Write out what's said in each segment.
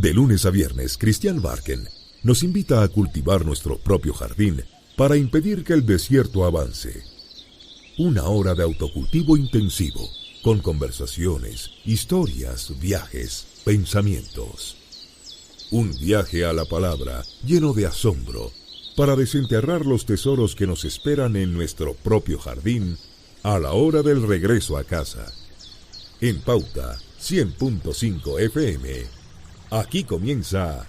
De lunes a viernes, Cristian Barken nos invita a cultivar nuestro propio jardín para impedir que el desierto avance. Una hora de autocultivo intensivo, con conversaciones, historias, viajes, pensamientos. Un viaje a la palabra lleno de asombro para desenterrar los tesoros que nos esperan en nuestro propio jardín a la hora del regreso a casa. En Pauta 100.5 FM, aquí comienza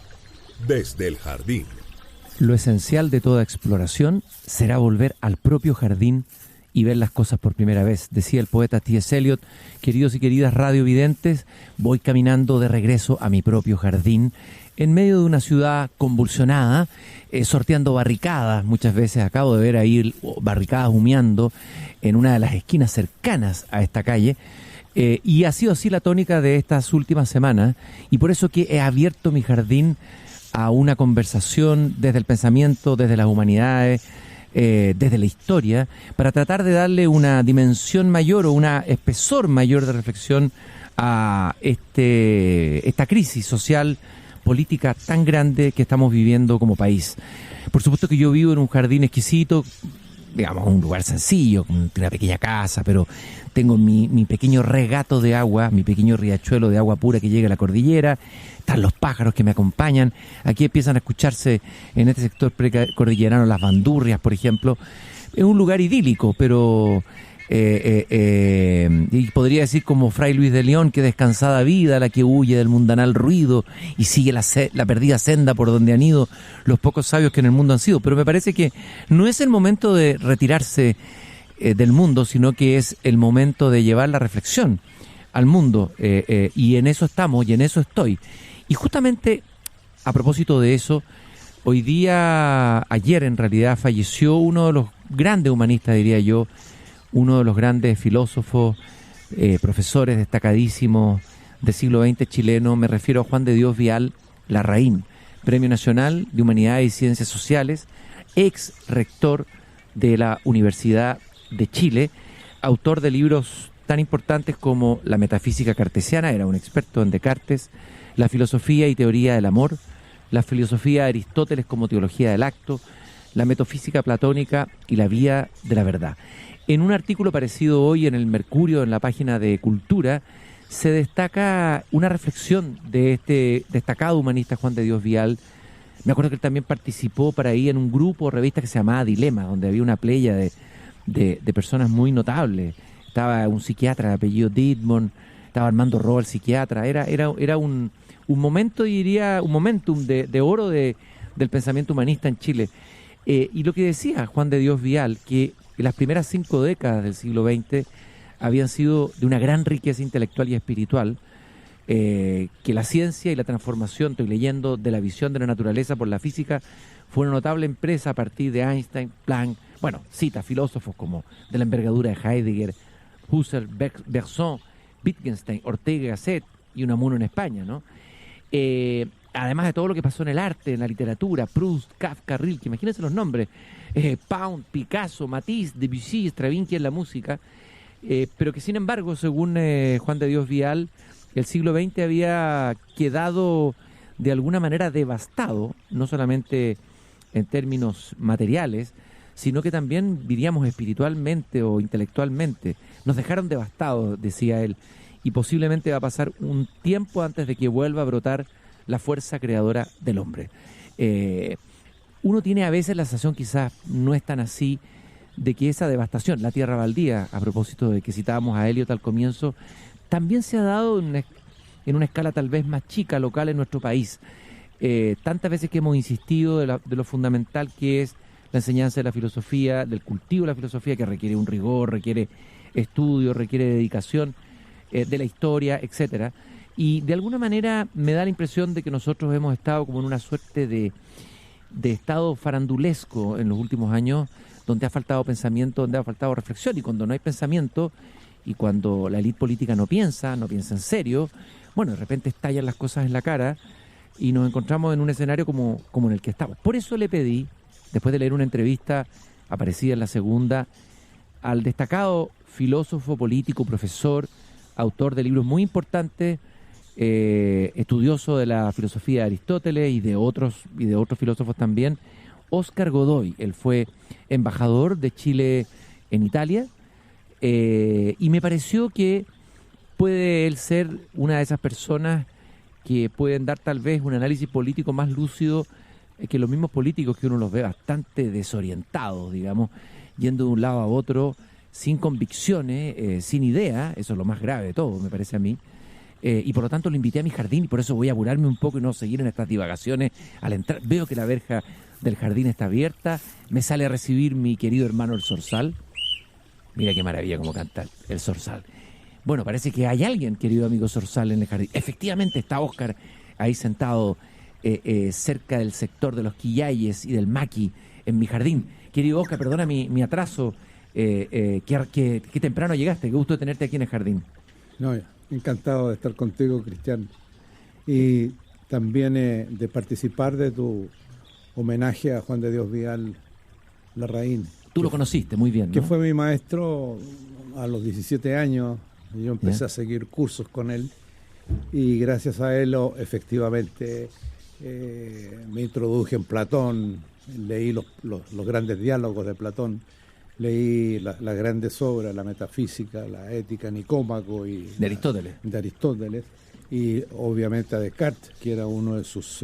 Desde el Jardín. Lo esencial de toda exploración será volver al propio jardín y ver las cosas por primera vez. Decía el poeta T.S. Eliot: queridos y queridas radiovidentes, voy caminando de regreso a mi propio jardín, en medio de una ciudad convulsionada, sorteando barricadas. Muchas veces acabo de ver ahí barricadas humeando en una de las esquinas cercanas a esta calle, y ha sido así la tónica de estas últimas semanas, y por eso que he abierto mi jardín a una conversación desde el pensamiento, desde las humanidades, desde la historia, para tratar de darle una dimensión mayor o una espesor mayor de reflexión a esta crisis social, política tan grande que estamos viviendo como país. Por supuesto que yo vivo en un jardín exquisito, digamos, un lugar sencillo, con una pequeña casa, pero tengo mi pequeño regato de agua, mi pequeño riachuelo de agua pura que llega a la cordillera. Están los pájaros que me acompañan. Aquí empiezan a escucharse en este sector precordillerano las bandurrias, por ejemplo. Es un lugar idílico, pero y podría decir como Fray Luis de León, que descansada vida la que huye del mundanal ruido y sigue la perdida senda por donde han ido los pocos sabios que en el mundo han sido. Pero me parece que no es el momento de retirarse del mundo, sino que es el momento de llevar la reflexión al mundo, y en eso estamos y en eso estoy. Y justamente a propósito de eso, ayer en realidad, falleció uno de los grandes humanistas, diría yo, uno de los grandes filósofos, profesores destacadísimos del siglo XX chileno. Me refiero a Juan de Dios Vial Larraín, Premio Nacional de Humanidades y Ciencias Sociales, ex rector de la Universidad de Chile, autor de libros tan importantes como La metafísica cartesiana, era un experto en Descartes, La filosofía y teoría del amor, La filosofía de Aristóteles como teología del acto, La metafísica platónica y La vía de la verdad. En un artículo aparecido hoy en el Mercurio, en la página de Cultura, se destaca una reflexión de este destacado humanista Juan de Dios Vial. Me acuerdo que él también participó para ahí en un grupo o revista que se llamaba Dilema, donde había una playa de personas muy notables. Estaba un psiquiatra de apellido Dittborn, estaba Armando Roa, el psiquiatra. Era un momento, diría, un momentum de oro del pensamiento humanista en Chile. Y lo que decía Juan de Dios Vial, que las primeras 5 décadas del siglo XX habían sido de una gran riqueza intelectual y espiritual, que la ciencia y la transformación, estoy leyendo, de la visión de la naturaleza por la física, fue una notable empresa a partir de Einstein, Planck, bueno, cita filósofos como de la envergadura de Heidegger, Husserl, Bergson, Wittgenstein, Ortega y Gasset y Unamuno en España, ¿no? Además de todo lo que pasó en el arte, en la literatura, Proust, Kafka, Rilke, imagínense los nombres, Pound, Picasso, Matisse, Debussy, Stravinsky en la música, pero que sin embargo, según Juan de Dios Vial, el siglo XX había quedado de alguna manera devastado, no solamente en términos materiales, sino que también, diríamos, espiritualmente o intelectualmente. Nos dejaron devastados, decía él, y posiblemente va a pasar un tiempo antes de que vuelva a brotar la fuerza creadora del hombre. Uno tiene a veces la sensación, quizás no es tan así, de que esa devastación, la tierra baldía, a propósito de que citábamos a Eliot al comienzo, también se ha dado en una escala tal vez más chica, local en nuestro país. Tantas veces que hemos insistido de lo fundamental que es la enseñanza de la filosofía, del cultivo de la filosofía, que requiere un rigor, requiere estudio, requiere dedicación, de la historia, etcétera. Y de alguna manera me da la impresión de que nosotros hemos estado como en una suerte de estado farandulesco en los últimos años, donde ha faltado pensamiento, donde ha faltado reflexión, y cuando no hay pensamiento y cuando la élite política no piensa en serio, bueno, de repente estallan las cosas en la cara y nos encontramos en un escenario como en el que estamos. Por eso le pedí, después de leer una entrevista aparecida en La Segunda, al destacado filósofo, político, profesor, autor de libros muy importantes estudioso de la filosofía de Aristóteles y de otros filósofos también, Óscar Godoy. Él fue embajador de Chile en Italia, y me pareció que puede él ser una de esas personas que pueden dar tal vez un análisis político más lúcido que los mismos políticos, que uno los ve bastante desorientados, digamos, yendo de un lado a otro, sin convicciones, sin idea. Eso es lo más grave de todo, me parece a mí. Y por lo tanto lo invité a mi jardín, y por eso voy a apurarme un poco y no seguir en estas divagaciones. Al entrar, veo que la verja del jardín está abierta, me sale a recibir mi querido hermano el zorzal. Mira qué maravilla como canta el zorzal. Bueno, parece que hay alguien, querido amigo zorzal, en el jardín. Efectivamente está Óscar ahí sentado cerca del sector de los Quillayes y del Maqui, en mi jardín. Querido Óscar, perdona mi atraso, que temprano llegaste. Qué gusto de tenerte aquí en el jardín. No, encantado de estar contigo, Cristian, y también de participar de tu homenaje a Juan de Dios Vidal Larraín. Tú lo conociste muy bien, ¿no? Que fue mi maestro a los 17 años. Yo empecé a seguir cursos con él, y gracias a él efectivamente me introduje en Platón, leí los grandes diálogos de Platón, leí las grandes obras, la metafísica, la ética, Nicómaco y de Aristóteles. Y obviamente a Descartes, que era uno de sus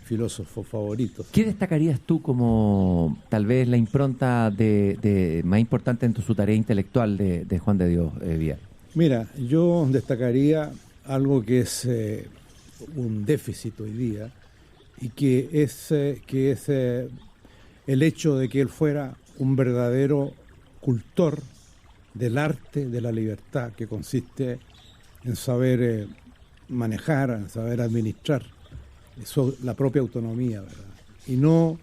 filósofos favoritos. ¿Qué destacarías tú como tal vez la impronta de más importante en su tarea intelectual de Juan de Dios Vidal? Mira, yo destacaría algo que es un déficit hoy día, y que es el hecho de que él fuera un verdadero cultor del arte de la libertad, que consiste en saber manejar, en saber administrar la propia autonomía, ¿verdad? Y no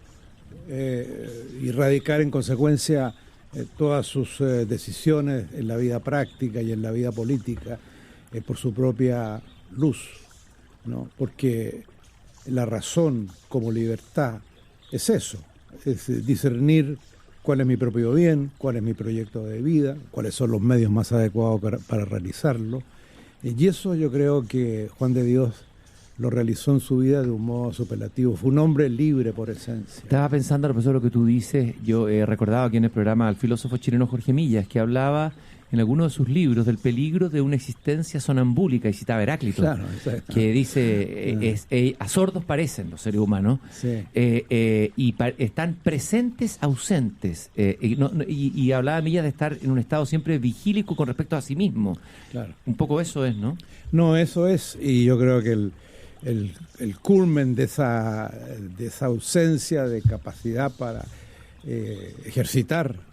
erradicar en consecuencia todas sus decisiones en la vida práctica y en la vida política por su propia luz, ¿no? Porque la razón como libertad es eso, es discernir cuál es mi propio bien, cuál es mi proyecto de vida, cuáles son los medios más adecuados para realizarlo. Y eso yo creo que Juan de Dios lo realizó en su vida de un modo superlativo. Fue un hombre libre por esencia. Estaba pensando, profesor, lo que tú dices. Yo recordaba aquí en el programa al filósofo chileno Jorge Millas, que hablaba en algunos de sus libros del peligro de una existencia sonambúlica, y citaba a Heráclito, claro, que dice, a sordos parecen los seres humanos, sí. Y están presentes, ausentes, y hablaba Millas de estar en un estado siempre vigílico con respecto a sí mismo. Claro. Un poco eso es, ¿no? No, eso es, y yo creo que el culmen de esa ausencia de capacidad para ejercitar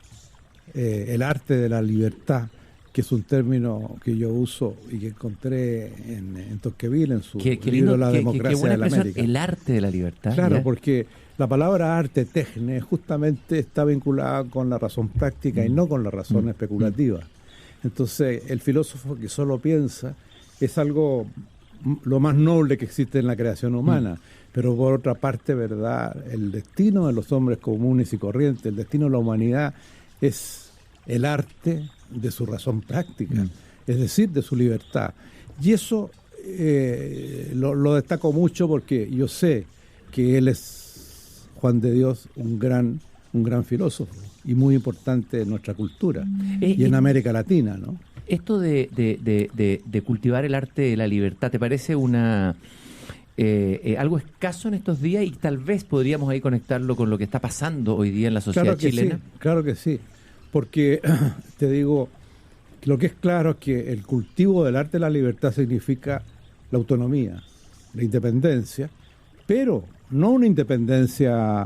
el arte de la libertad, que es un término que yo uso y que encontré en Tocqueville, en su libro La democracia de la América. El arte de la libertad. Claro, ¿ya? Porque la palabra arte, techne, justamente está vinculada con la razón práctica y no con la razón especulativa. Entonces, el filósofo que solo piensa es algo lo más noble que existe en la creación humana, pero por otra parte, ¿verdad?, el destino de los hombres comunes y corrientes, el destino de la humanidad es el arte de su razón práctica, es decir, de su libertad. Y eso lo destaco mucho porque yo sé que él es, Juan de Dios, un gran filósofo y muy importante en nuestra cultura y en América Latina, ¿no? Esto de cultivar el arte de la libertad, ¿te parece algo escaso en estos días? Y tal vez podríamos ahí conectarlo con lo que está pasando hoy día en la sociedad chilena. Sí, claro que sí, porque te digo, lo que es claro es que el cultivo del arte de la libertad significa la autonomía, la independencia, pero no una independencia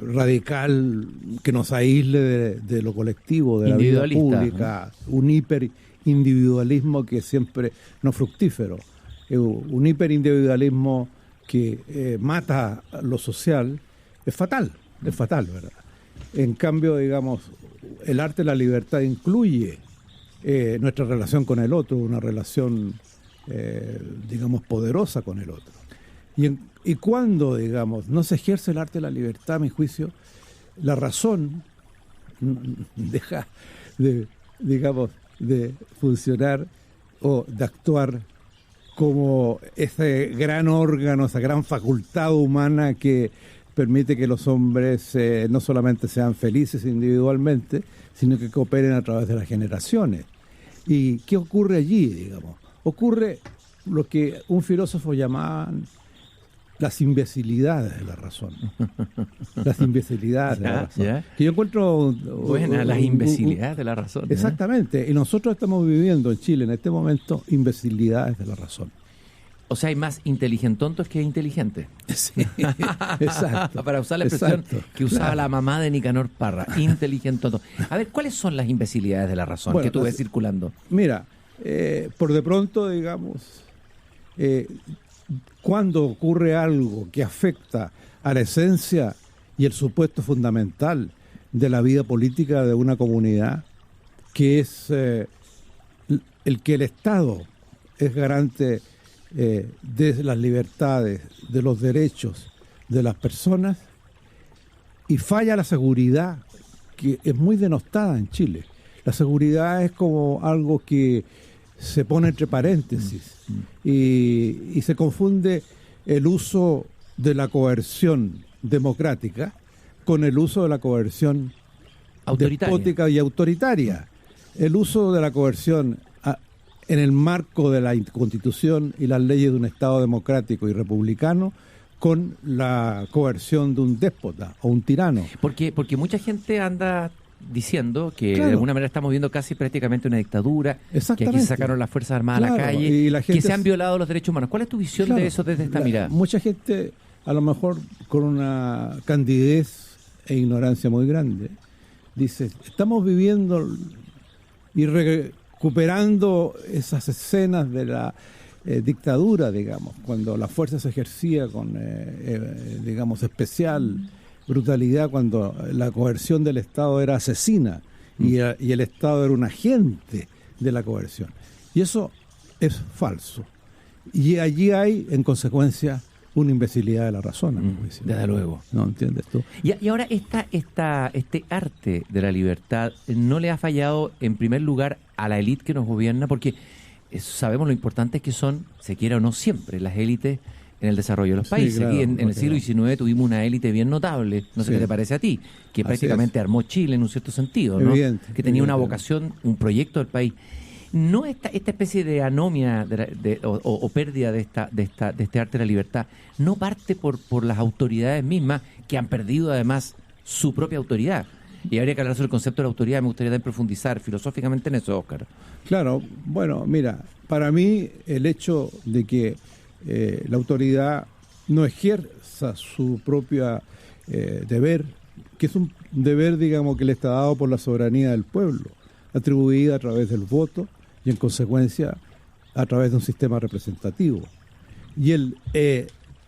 radical que nos aísle de lo colectivo, de la vida pública, ¿no? Un hiperindividualismo que siempre no fructífero, un hiperindividualismo que mata lo social, es fatal, ¿verdad? En cambio, digamos, el arte de la libertad incluye nuestra relación con el otro, una relación, digamos, poderosa con el otro. Y cuando, digamos, no se ejerce el arte de la libertad, a mi juicio, la razón deja de, digamos, de funcionar o de actuar como ese gran órgano, esa gran facultad humana que permite que los hombres no solamente sean felices individualmente, sino que cooperen a través de las generaciones. ¿Y qué ocurre allí, digamos? Ocurre lo que un filósofo llamaba las imbecilidades de la razón. Las imbecilidades de la razón. ¿Ya? Que yo encuentro... Buena, las imbecilidades de la razón. Exactamente. Y nosotros estamos viviendo en Chile en este momento imbecilidades de la razón. O sea, hay más inteligentontos que inteligentes. Sí, exacto. Para usar la expresión que usaba claro. la mamá de Nicanor Parra, inteligentonto. A ver, ¿cuáles son las imbecilidades de la razón Bueno, que tú ves circulando? Mira, por de pronto, digamos, cuando ocurre algo que afecta a la esencia y el supuesto fundamental de la vida política de una comunidad, que es el que el Estado es garante de las libertades, de los derechos de las personas, y falla la seguridad, que es muy denostada en Chile. La seguridad es como algo que se pone entre paréntesis y se confunde el uso de la coerción democrática con el uso de la coerción despótica y autoritaria. El uso de la coerción en el marco de la Constitución y las leyes de un Estado democrático y republicano con la coerción de un déspota o un tirano. Porque mucha gente anda diciendo que Claro. de alguna manera estamos viendo casi prácticamente una dictadura, que Exactamente. aquí sacaron las Fuerzas Armadas a la Claro, calle, y la gente que se han violado los derechos humanos. ¿Cuál es tu visión Claro, de eso desde esta mirada? Mucha gente, a lo mejor con una candidez e ignorancia muy grande, dice, estamos viviendo y recuperando esas escenas de la dictadura, digamos, cuando la fuerza se ejercía con, digamos, especial brutalidad, cuando la coerción del Estado era asesina y el Estado era un agente de la coerción. Y eso es falso. Y allí hay, en consecuencia, una imbecilidad de la razón, a mi juicio. Desde luego. ¿No entiendes tú? Y ahora este arte de la libertad no le ha fallado en primer lugar a la élite que nos gobierna, porque sabemos lo importantes que son, se quiera o no siempre, las élites en el desarrollo de los Sí, países. claro, Aquí en el no siglo XIX tuvimos una élite bien notable, no sé Sí. qué te parece a ti, que Así prácticamente armó Chile en un cierto sentido, ¿no? Evidente, Que tenía una evidente. vocación, un proyecto del país. ¿No esta especie de anomia o pérdida de este arte de la libertad no parte por las autoridades mismas que han perdido además su propia autoridad? Y habría que hablar sobre el concepto de la autoridad. Me gustaría también profundizar filosóficamente en eso, Óscar. Claro, bueno, mira, para mí el hecho de que la autoridad no ejerza su propia deber, que es un deber, digamos, que le está dado por la soberanía del pueblo, atribuida a través del voto y en consecuencia a través de un sistema representativo. Y el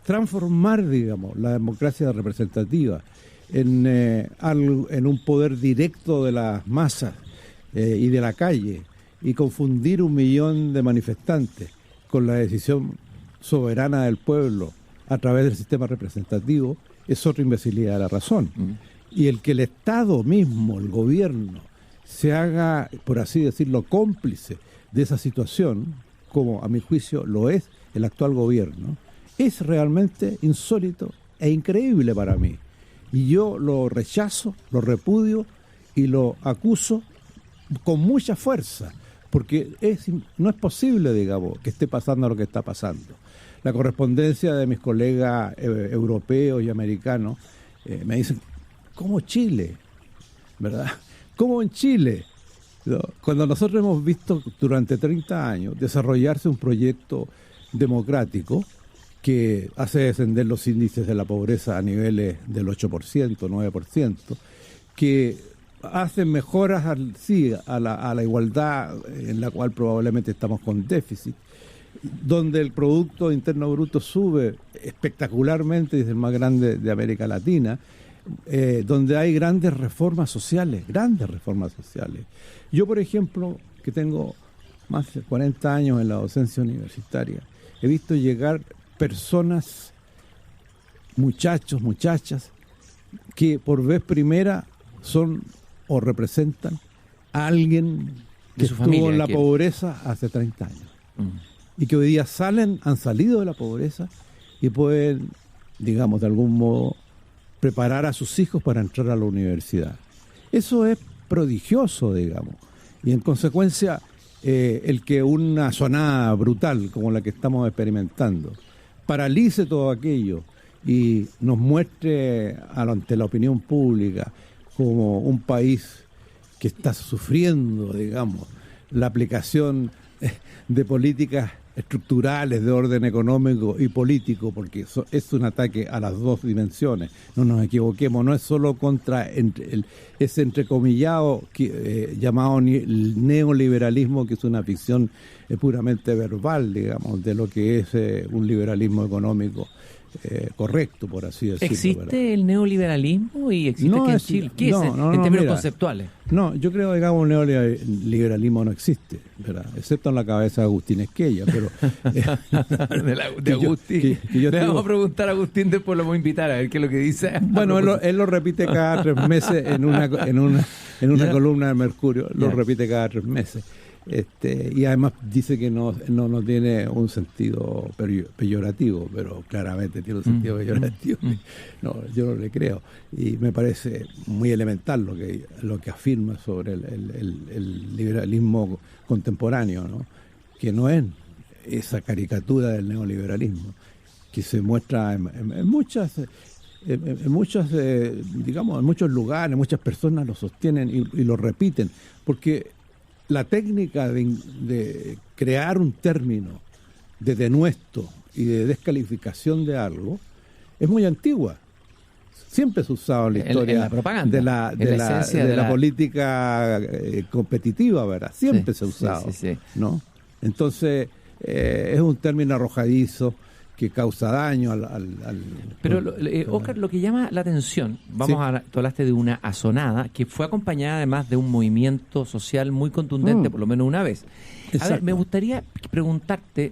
transformar, digamos, la democracia representativa en un poder directo de las masas y de la calle, y confundir 1 millón de manifestantes con la decisión soberana del pueblo a través del sistema representativo, es otra imbecilidad de la razón. Y el que el Estado mismo, el gobierno, se haga, por así decirlo, cómplice de esa situación, como a mi juicio lo es el actual gobierno, es realmente insólito e increíble para mí. Y yo lo rechazo, lo repudio y lo acuso con mucha fuerza, porque no es posible, digamos, que esté pasando lo que está pasando. La correspondencia de mis colegas europeos y americanos me dicen, ¿cómo Chile? ¿Verdad? ¿Cómo en Chile? ¿No? Cuando nosotros hemos visto durante 30 años desarrollarse un proyecto democrático que hace descender los índices de la pobreza a niveles del 8%, 9%, que hace mejoras a la igualdad, en la cual probablemente estamos con déficit, donde el Producto Interno Bruto sube espectacularmente, es el más grande de América Latina, donde hay grandes reformas sociales. Yo, por ejemplo, que tengo más de 40 años en la docencia universitaria, he visto llegar personas, muchachos, muchachas, que por vez primera son o representan a alguien que De su estuvo familia, en la que- pobreza hace 30 años. y que hoy día han salido de la pobreza y pueden, digamos, de algún modo preparar a sus hijos para entrar a la universidad. Eso es prodigioso, digamos, y en consecuencia el que una sonada brutal como la que estamos experimentando paralice todo aquello y nos muestre ante la opinión pública como un país que está sufriendo, digamos, la aplicación de políticas estructurales de orden económico y político, porque eso es un ataque a las dos dimensiones. No nos equivoquemos, no es solo contra ese entrecomillado llamado el neoliberalismo, que es una ficción puramente verbal, digamos, de lo que es un liberalismo económico correcto, por así decirlo. ¿Existe, ¿verdad?, el neoliberalismo y existe no, aquí en Chile? ¿Qué es en términos conceptuales? No, yo creo, digamos, el neoliberalismo no existe, ¿verdad?, excepto en la cabeza de Agustín Esquella, pero... de Agustín. Le vamos a preguntar a Agustín, después lo vamos a invitar a ver qué es lo que dice. Bueno, él lo repite cada 3 meses en una columna de Mercurio, lo repite cada 3 meses. Y además dice que no tiene un sentido peyorativo, pero claramente tiene un sentido peyorativo. No, yo no le creo, y me parece muy elemental lo que afirma sobre el liberalismo contemporáneo, ¿no?, que no es esa caricatura del neoliberalismo que se muestra en muchas digamos, en muchos lugares. Muchas personas lo sostienen y lo repiten, porque la técnica de crear un término de denuesto y de descalificación de algo es muy antigua. Siempre se ha usado en la historia, en la propaganda, de la política competitiva, ¿verdad? Siempre se ha usado, ¿no? Entonces, es un término arrojadizo que causa daño Pero, Óscar, lo que llama la atención, tú hablaste de una asonada que fue acompañada además de un movimiento social muy contundente, por lo menos una vez. A ver, me gustaría preguntarte,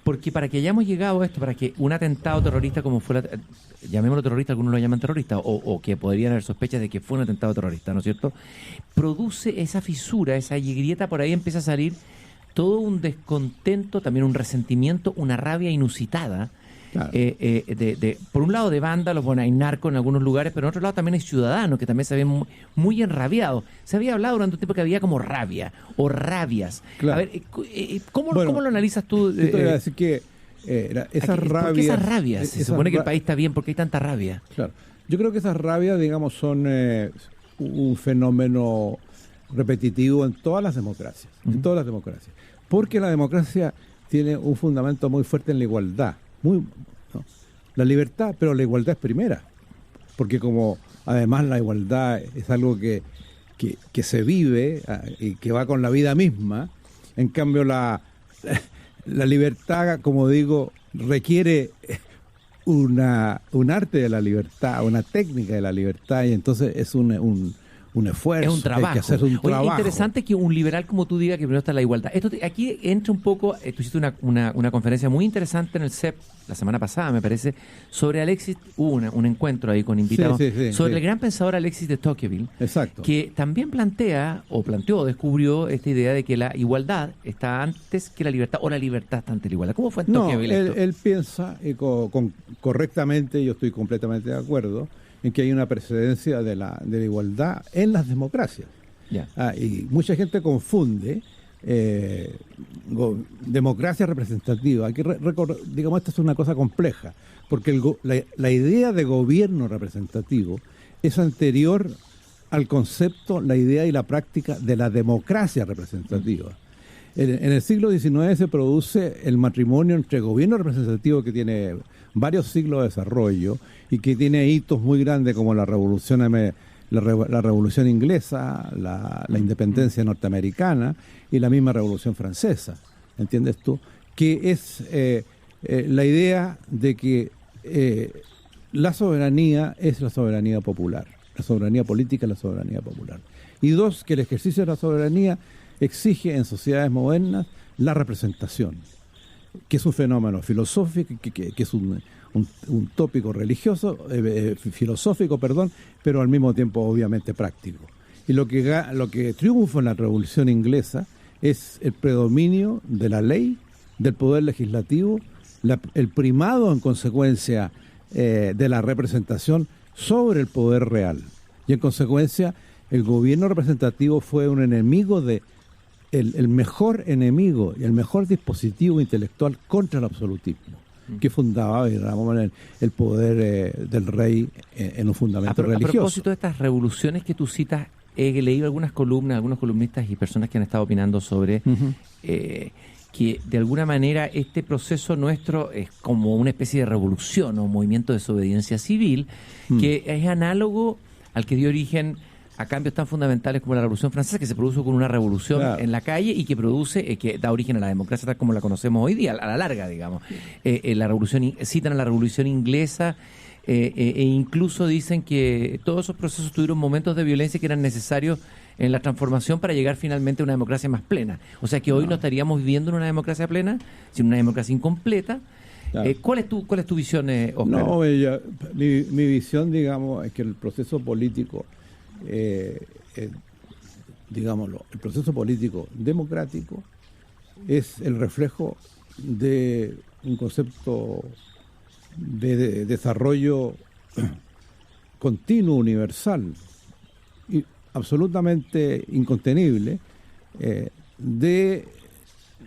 porque para que hayamos llegado a esto, para que un atentado terrorista como fuera, llamémoslo terrorista, algunos lo llaman terrorista, o que podrían haber sospechas de que fue un atentado terrorista, ¿no es cierto?, produce esa fisura, esa grieta, por ahí empieza a salir todo un descontento, también un resentimiento, una rabia inusitada. Claro. Por un lado de vándalos, bueno, hay narcos en algunos lugares, pero en otro lado también hay ciudadanos que también se ven muy enrabiados. Se había hablado durante un tiempo que había como rabia o rabias. Claro. A ver, ¿cómo lo analizas tú? Yo te voy a decir que esas rabias... ¿Por qué esas rabias? Se supone que el país está bien, ¿por qué hay tanta rabia? Claro. Yo creo que esas rabias, digamos, son un fenómeno repetitivo en todas las democracias, porque la democracia tiene un fundamento muy fuerte en la igualdad, ¿no? La libertad, pero la igualdad es primera, porque como además la igualdad es algo que se vive y que va con la vida misma, en cambio la libertad, como digo, requiere un arte de la libertad, una técnica de la libertad, y entonces es un esfuerzo, es un trabajo. Hay que hacer un trabajo. Es interesante que un liberal como tú diga que primero está la igualdad. Aquí entra un poco, tú hiciste una conferencia muy interesante en el CEP la semana pasada, me parece, sobre Alexis, hubo un encuentro ahí con invitados, sobre el gran pensador Alexis de Tocqueville, exacto, que también descubrió esta idea de que la igualdad está antes que la libertad, o la libertad está antes de la igualdad. ¿Cómo fue en Tocqueville esto? Él piensa, correctamente, yo estoy completamente de acuerdo, en que hay una precedencia de la igualdad en las democracias. Y mucha gente confunde democracia representativa. Digamos, esta es una cosa compleja, porque la idea de gobierno representativo es anterior al concepto, la idea y la práctica de la democracia representativa. En el siglo XIX se produce el matrimonio entre gobierno representativo, que tiene varios siglos de desarrollo y que tiene hitos muy grandes como la revolución inglesa, la independencia norteamericana y la misma revolución francesa, ¿entiendes tú? Que es la idea de que la soberanía es la soberanía popular, la soberanía política es la soberanía popular. Y dos, que el ejercicio de la soberanía exige en sociedades modernas la representación, que es un fenómeno filosófico, que es un tópico religioso, filosófico, pero al mismo tiempo obviamente práctico. Y lo que triunfa en la Revolución Inglesa es el predominio de la ley del poder legislativo, el primado en consecuencia de la representación sobre el poder real. Y en consecuencia el gobierno representativo fue un enemigo el mejor enemigo y el mejor dispositivo intelectual contra el absolutismo, que fundaba, digamos, el poder del rey en un fundamento religioso. A propósito de estas revoluciones que tú citas, he leído algunas columnas, algunos columnistas y personas que han estado opinando sobre que de alguna manera este proceso nuestro es como una especie de revolución o movimiento de desobediencia civil, que es análogo al que dio origen a cambios tan fundamentales como la Revolución Francesa, que se produjo con una revolución en la calle y que produce, que da origen a la democracia tal como la conocemos hoy día, a la larga, digamos. La revolución, citan a la Revolución Inglesa, e incluso dicen que todos esos procesos tuvieron momentos de violencia que eran necesarios en la transformación para llegar finalmente a una democracia más plena. O sea que hoy no estaríamos viviendo en una democracia plena, sino una democracia incompleta. Claro. ¿Cuál es tu visión, Oscar? No, mi visión, digamos, es que el proceso político, digámoslo, el proceso político democrático es el reflejo de un concepto de desarrollo continuo, universal, y absolutamente incontenible de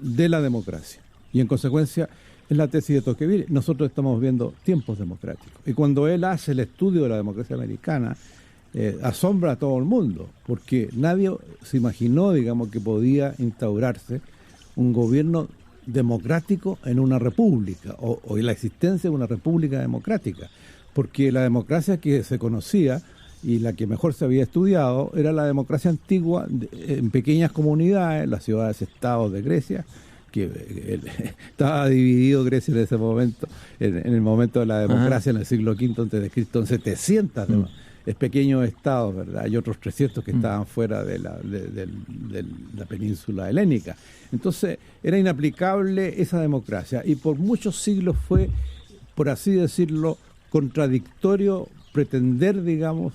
la democracia. Y en consecuencia, es la tesis de Tocqueville. Nosotros estamos viendo tiempos democráticos. Y cuando él hace el estudio de la democracia americana, asombra a todo el mundo, porque nadie se imaginó, digamos, que podía instaurarse un gobierno democrático en una república, o la existencia de una república democrática, porque la democracia que se conocía y la que mejor se había estudiado era la democracia antigua en pequeñas comunidades, las ciudades-estados de Grecia, que estaba dividido Grecia en ese momento, en el momento de la democracia en el siglo V a.C., en 700 pequeños estados, ¿verdad? Hay otros 300 que estaban fuera de la península helénica. Entonces era inaplicable esa democracia y por muchos siglos fue, por así decirlo, contradictorio pretender, digamos,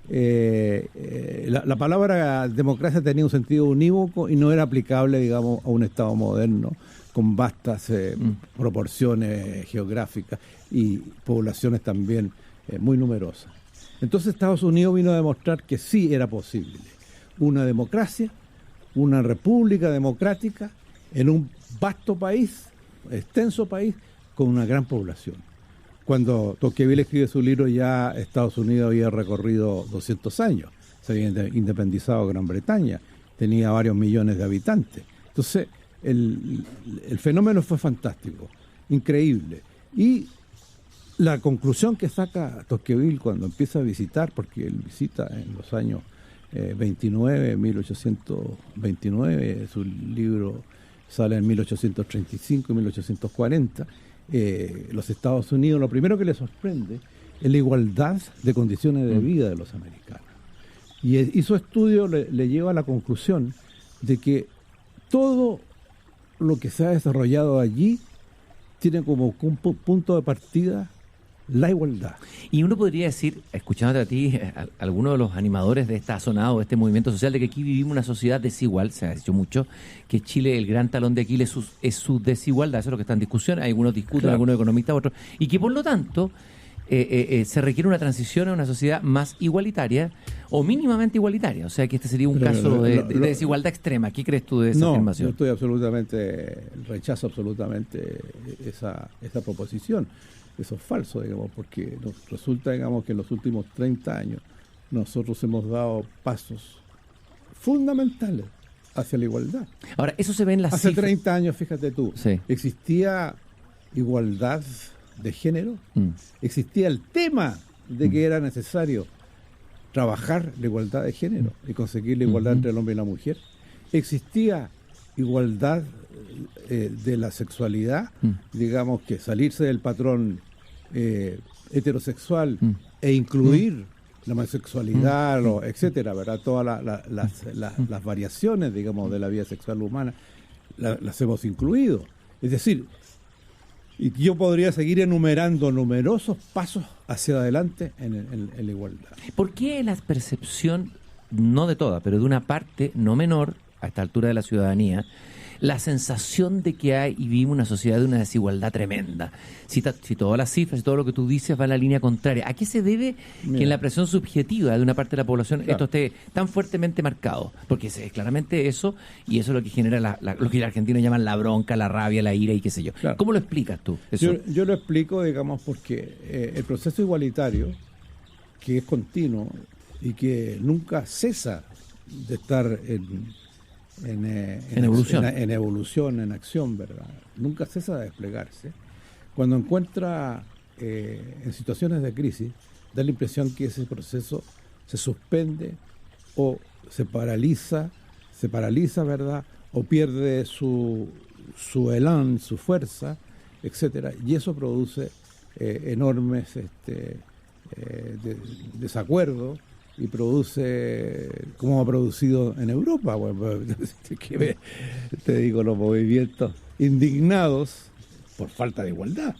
la palabra democracia tenía un sentido unívoco y no era aplicable, digamos, a un Estado moderno con vastas proporciones geográficas y poblaciones también muy numerosas. Entonces Estados Unidos vino a demostrar que sí era posible una democracia, una república democrática en un vasto país, extenso país, con una gran población. Cuando Tocqueville escribe su libro, ya Estados Unidos había recorrido 200 años, se había independizado Gran Bretaña, tenía varios millones de habitantes. Entonces, el fenómeno fue fantástico, increíble. Y la conclusión que saca Tocqueville cuando empieza a visitar, porque él visita en los años 1829, su libro sale en 1835 y 1840, los Estados Unidos, lo primero que le sorprende es la igualdad de condiciones de vida de los americanos. Y su estudio le lleva a la conclusión de que todo lo que se ha desarrollado allí tiene como punto de partida la igualdad. Y uno podría decir, escuchándote a ti, algunos de los animadores de esta zona o de este movimiento social, de que aquí vivimos una sociedad desigual, se ha dicho mucho, que Chile, el gran talón de Aquiles es su desigualdad, eso es lo que está en discusión, algunos discuten, claro, algunos economistas, otros, y que por lo tanto se requiere una transición a una sociedad más igualitaria o mínimamente igualitaria, o sea que este sería un caso de desigualdad extrema. ¿Qué crees tú de esa afirmación? No, rechazo absolutamente esa proposición. Eso es falso, digamos, porque nos resulta, digamos, que en los últimos 30 años nosotros hemos dado pasos fundamentales hacia la igualdad. Ahora, eso se ve en las Hace 30 años, fíjate tú, existía igualdad de género, existía el tema de que era necesario trabajar la igualdad de género y conseguir la igualdad entre el hombre y la mujer. Existía igualdad de la sexualidad, digamos, que salirse del patrón heterosexual e incluir la homosexualidad, etcétera, ¿verdad? Todas las variaciones, digamos, de la vida sexual humana las hemos incluido. Es decir, y yo podría seguir enumerando numerosos pasos hacia adelante en la igualdad. ¿Por qué la percepción, no de toda, pero de una parte no menor, a esta altura de la ciudadanía, la sensación de que hay y vivimos una sociedad de una desigualdad tremenda. Si todas las cifras y todo lo que tú dices va en la línea contraria, ¿a qué se debe que en la presión subjetiva de una parte de la población esto esté tan fuertemente marcado? Porque es claramente eso, y eso es lo que genera lo que los argentinos llaman la bronca, la rabia, la ira y qué sé yo. Claro. ¿Cómo lo explicas tú? Eso? Yo lo explico, digamos, porque el proceso igualitario, que es continuo y que nunca cesa de estar en evolución, en acción, ¿verdad? Nunca cesa de desplegarse. Cuando encuentra en situaciones de crisis, da la impresión que ese proceso se suspende o se paraliza, ¿verdad? O pierde su elán, su fuerza, etcétera, y eso produce enormes desacuerdos, y produce, como ha producido en Europa, bueno, te digo, los movimientos indignados por falta de igualdad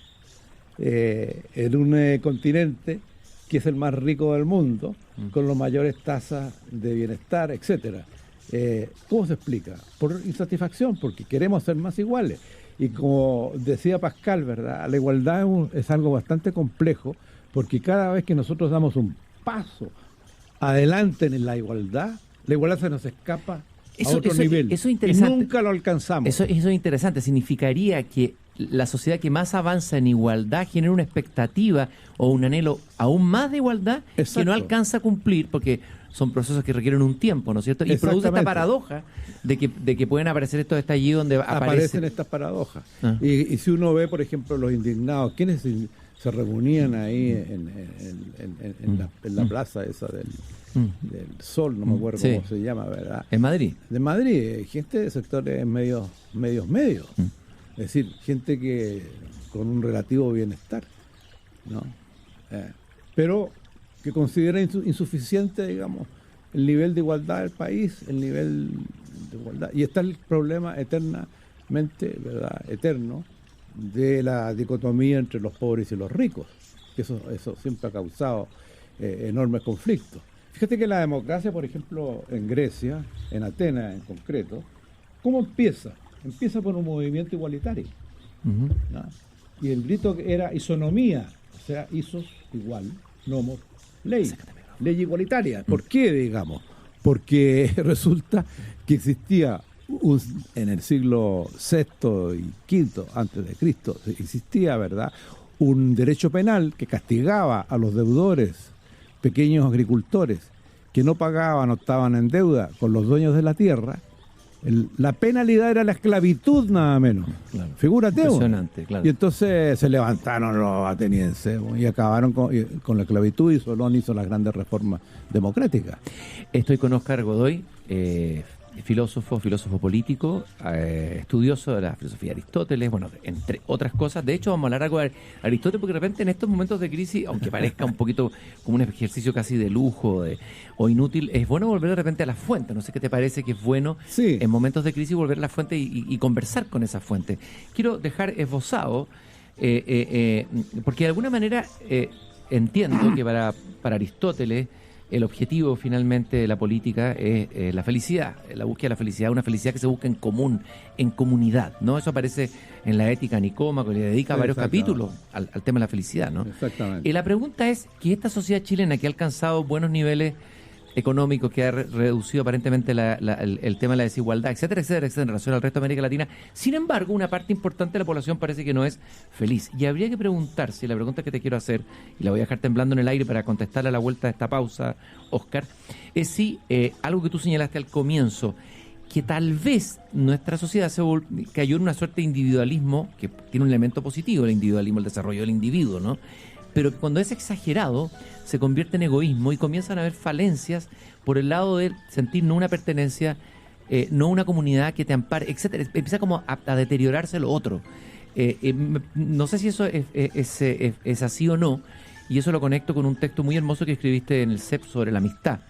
en un continente que es el más rico del mundo, con las mayores tasas de bienestar, etcétera. ¿Cómo se explica? Por insatisfacción, porque queremos ser más iguales. Y como decía Pascal, ¿verdad? La igualdad es algo bastante complejo, porque cada vez que nosotros damos un paso adelante en la igualdad se nos escapa a otro nivel. Eso es interesante. Y nunca lo alcanzamos. Eso es interesante. Significaría que la sociedad que más avanza en igualdad genera una expectativa o un anhelo aún más de igualdad. Exacto. Que no alcanza a cumplir, porque son procesos que requieren un tiempo, ¿no es cierto? Y produce esta paradoja de que pueden aparecer estos estallidos donde aparecen estas paradojas. Y si uno ve, por ejemplo, los indignados, ¿quiénes se reunían ahí en la plaza esa del Sol? No me acuerdo cómo se llama, ¿verdad? ¿En Madrid? De Madrid, gente de sectores medios. Es decir, gente que con un relativo bienestar, ¿no? Pero que considera insuficiente, digamos, el nivel de igualdad del país, el nivel de igualdad. Y está el problema eternamente, ¿verdad? Eterno, de la dicotomía entre los pobres y los ricos, que eso siempre ha causado enormes conflictos. Fíjate que la democracia, por ejemplo, en Grecia, en Atenas en concreto, ¿cómo empieza? Empieza por un movimiento igualitario. ¿No? Y el grito era isonomía, o sea, isos igual, nomos ley igualitaria. ¿Por qué, digamos? Porque resulta que existía en el siglo VI y V antes de Cristo, existía, ¿verdad?, un derecho penal que castigaba a los deudores, pequeños agricultores, que no pagaban o estaban en deuda con los dueños de la tierra. La penalidad era la esclavitud, nada menos. Claro. Figúrate. Impresionante, claro. Y entonces se levantaron los atenienses y acabaron con la esclavitud, y Solón hizo las grandes reformas democráticas. Estoy con Óscar Godoy, filósofo político, estudioso de la filosofía de Aristóteles, bueno, entre otras cosas. De hecho, vamos a hablar algo de Aristóteles, porque de repente en estos momentos de crisis, aunque parezca un poquito como un ejercicio casi de lujo o inútil, es bueno volver de repente a la fuente. No sé qué te parece que es bueno en momentos de crisis volver a la fuente y conversar con esa fuente. Quiero dejar esbozado, porque de alguna manera entiendo que para Aristóteles el objetivo finalmente de la política es la felicidad, la búsqueda de la felicidad, una felicidad que se busca en común, en comunidad, ¿no? Eso aparece en la Ética Nicómaco, que le dedica varios capítulos al tema de la felicidad, ¿no? Exactamente. Y la pregunta es que esta sociedad chilena que ha alcanzado buenos niveles económicos, que ha reducido aparentemente el tema de la desigualdad, etcétera, en relación al resto de América Latina, sin embargo, una parte importante de la población parece que no es feliz. Y habría que preguntarse, la pregunta que te quiero hacer, y la voy a dejar temblando en el aire para contestarle a la vuelta de esta pausa, Óscar, es si algo que tú señalaste al comienzo, que tal vez nuestra sociedad cayó en una suerte de individualismo, que tiene un elemento positivo, el individualismo, el desarrollo del individuo, ¿no? Pero cuando es exagerado, se convierte en egoísmo y comienzan a haber falencias por el lado de sentir no una pertenencia, no una comunidad que te ampare, etcétera. Empieza como a deteriorarse lo otro. No sé si eso es así o no, y eso lo conecto con un texto muy hermoso que escribiste en el CEP sobre la amistad,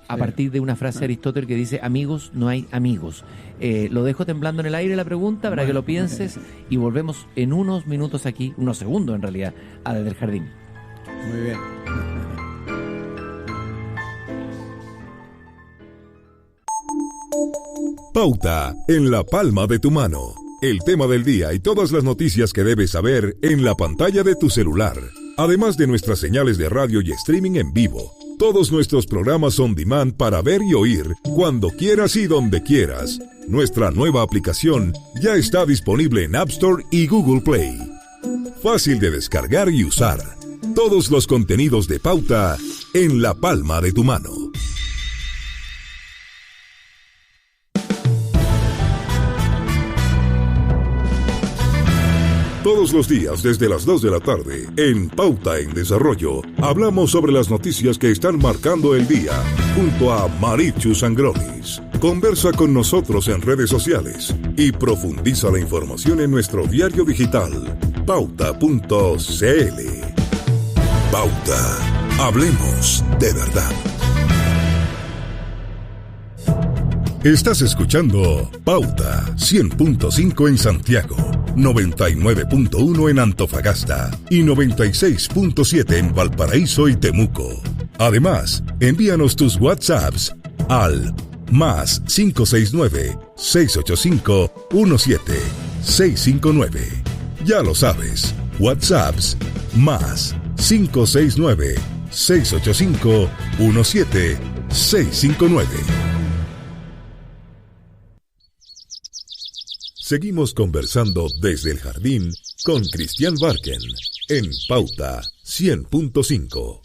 a partir de una frase de Aristóteles que dice: amigos, no hay amigos. Lo dejo temblando en el aire la pregunta para que lo pienses, y volvemos en unos minutos aquí, unos segundos en realidad, a Desde el Jardín. Muy bien. Pauta en la palma de tu mano. El tema del día y todas las noticias que debes saber en la pantalla de tu celular. Además de nuestras señales de radio y streaming en vivo. Todos nuestros programas on demand para ver y oír cuando quieras y donde quieras. Nuestra nueva aplicación ya está disponible en App Store y Google Play. Fácil de descargar y usar. Todos los contenidos de Pauta en la palma de tu mano. Todos los días desde las 2 de la tarde, en Pauta en Desarrollo, hablamos sobre las noticias que están marcando el día, junto a Marichu Sangronis. Conversa con nosotros en redes sociales y profundiza la información en nuestro diario digital, pauta.cl. Pauta. Hablemos de verdad. Estás escuchando Pauta 100.5 en Santiago, 99.1 en Antofagasta y 96.7 en Valparaíso y Temuco. Además, envíanos tus WhatsApps al más 569-685-17659. Ya lo sabes, WhatsApps más 569-685-17659. Seguimos conversando desde el jardín con Cristian Barken en Pauta 100.5.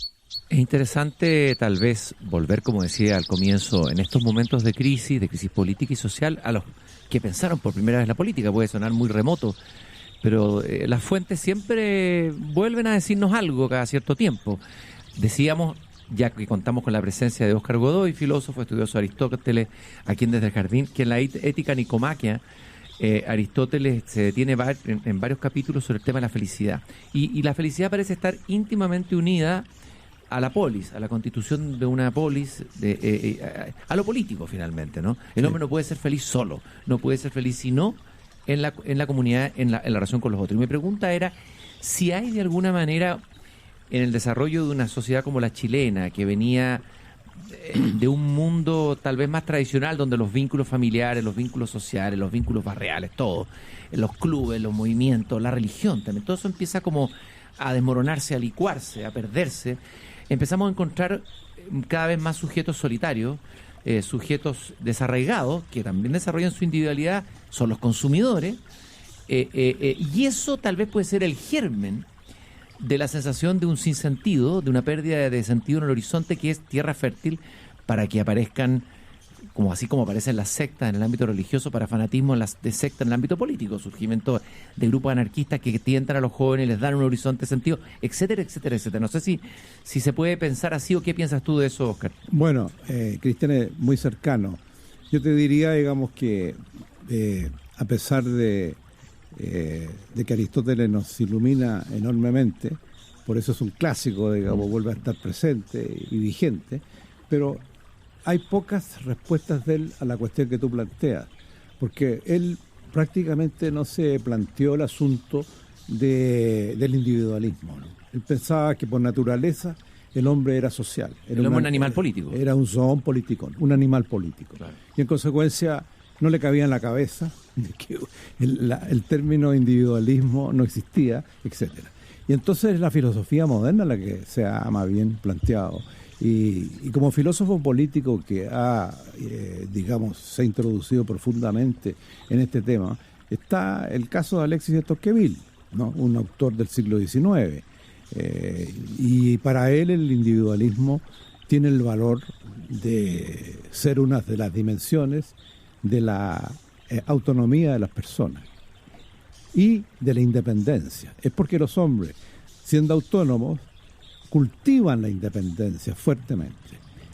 Es interesante tal vez volver, como decía al comienzo, en estos momentos de crisis política y social, a los que pensaron por primera vez la política. Puede sonar muy remoto, pero las fuentes siempre vuelven a decirnos algo cada cierto tiempo. Decíamos, ya que contamos con la presencia de Óscar Godoy, filósofo, estudioso de Aristóteles, aquí en Desde el Jardín, que en la Ética Nicomaquia Aristóteles se detiene en varios capítulos sobre el tema de la felicidad. Y la felicidad parece estar íntimamente unida a la polis, a la constitución de una polis, a lo político finalmente, ¿no? El hombre no puede ser feliz solo, no puede ser feliz sino en la comunidad, en la relación con los otros. Y mi pregunta era si hay de alguna manera en el desarrollo de una sociedad como la chilena, que venía de un mundo tal vez más tradicional, donde los vínculos familiares, los vínculos sociales, los vínculos barriales, todo, los clubes, los movimientos, la religión también, todo eso empieza como a desmoronarse, a licuarse, a perderse. Empezamos a encontrar cada vez más sujetos solitarios, sujetos desarraigados, que también desarrollan su individualidad, son los consumidores, y eso tal vez puede ser el germen de la sensación de un sinsentido, de una pérdida de sentido en el horizonte, que es tierra fértil para que aparezcan, como así como aparecen las sectas en el ámbito religioso, para fanatismo de sectas en el ámbito político, surgimiento de grupos anarquistas que tientan a los jóvenes, les dan un horizonte de sentido, etcétera, etcétera, etcétera. No sé si se puede pensar así, o qué piensas tú de eso, Óscar. Bueno, Cristian es muy cercano. Yo te diría, digamos, que a pesar de que Aristóteles nos ilumina enormemente, por eso es un clásico, digamos, vuelve a estar presente y vigente, pero hay pocas respuestas de él a la cuestión que tú planteas, porque él prácticamente no se planteó el asunto del individualismo, ¿no? Él pensaba que por naturaleza el hombre era social. El hombre es un animal político. Era un zoón político, un animal político. Claro. Y en consecuencia no le cabía en la cabeza de que el término individualismo no existía, etcétera. Y entonces es la filosofía moderna la que se ha más bien planteado. Y como filósofo político que se ha introducido profundamente en este tema, está el caso de Alexis de Tocqueville, ¿no? Un autor del siglo XIX. Y para él el individualismo tiene el valor de ser una de las dimensiones de la autonomía de las personas y de la independencia. Es porque los hombres, siendo autónomos, cultivan la independencia fuertemente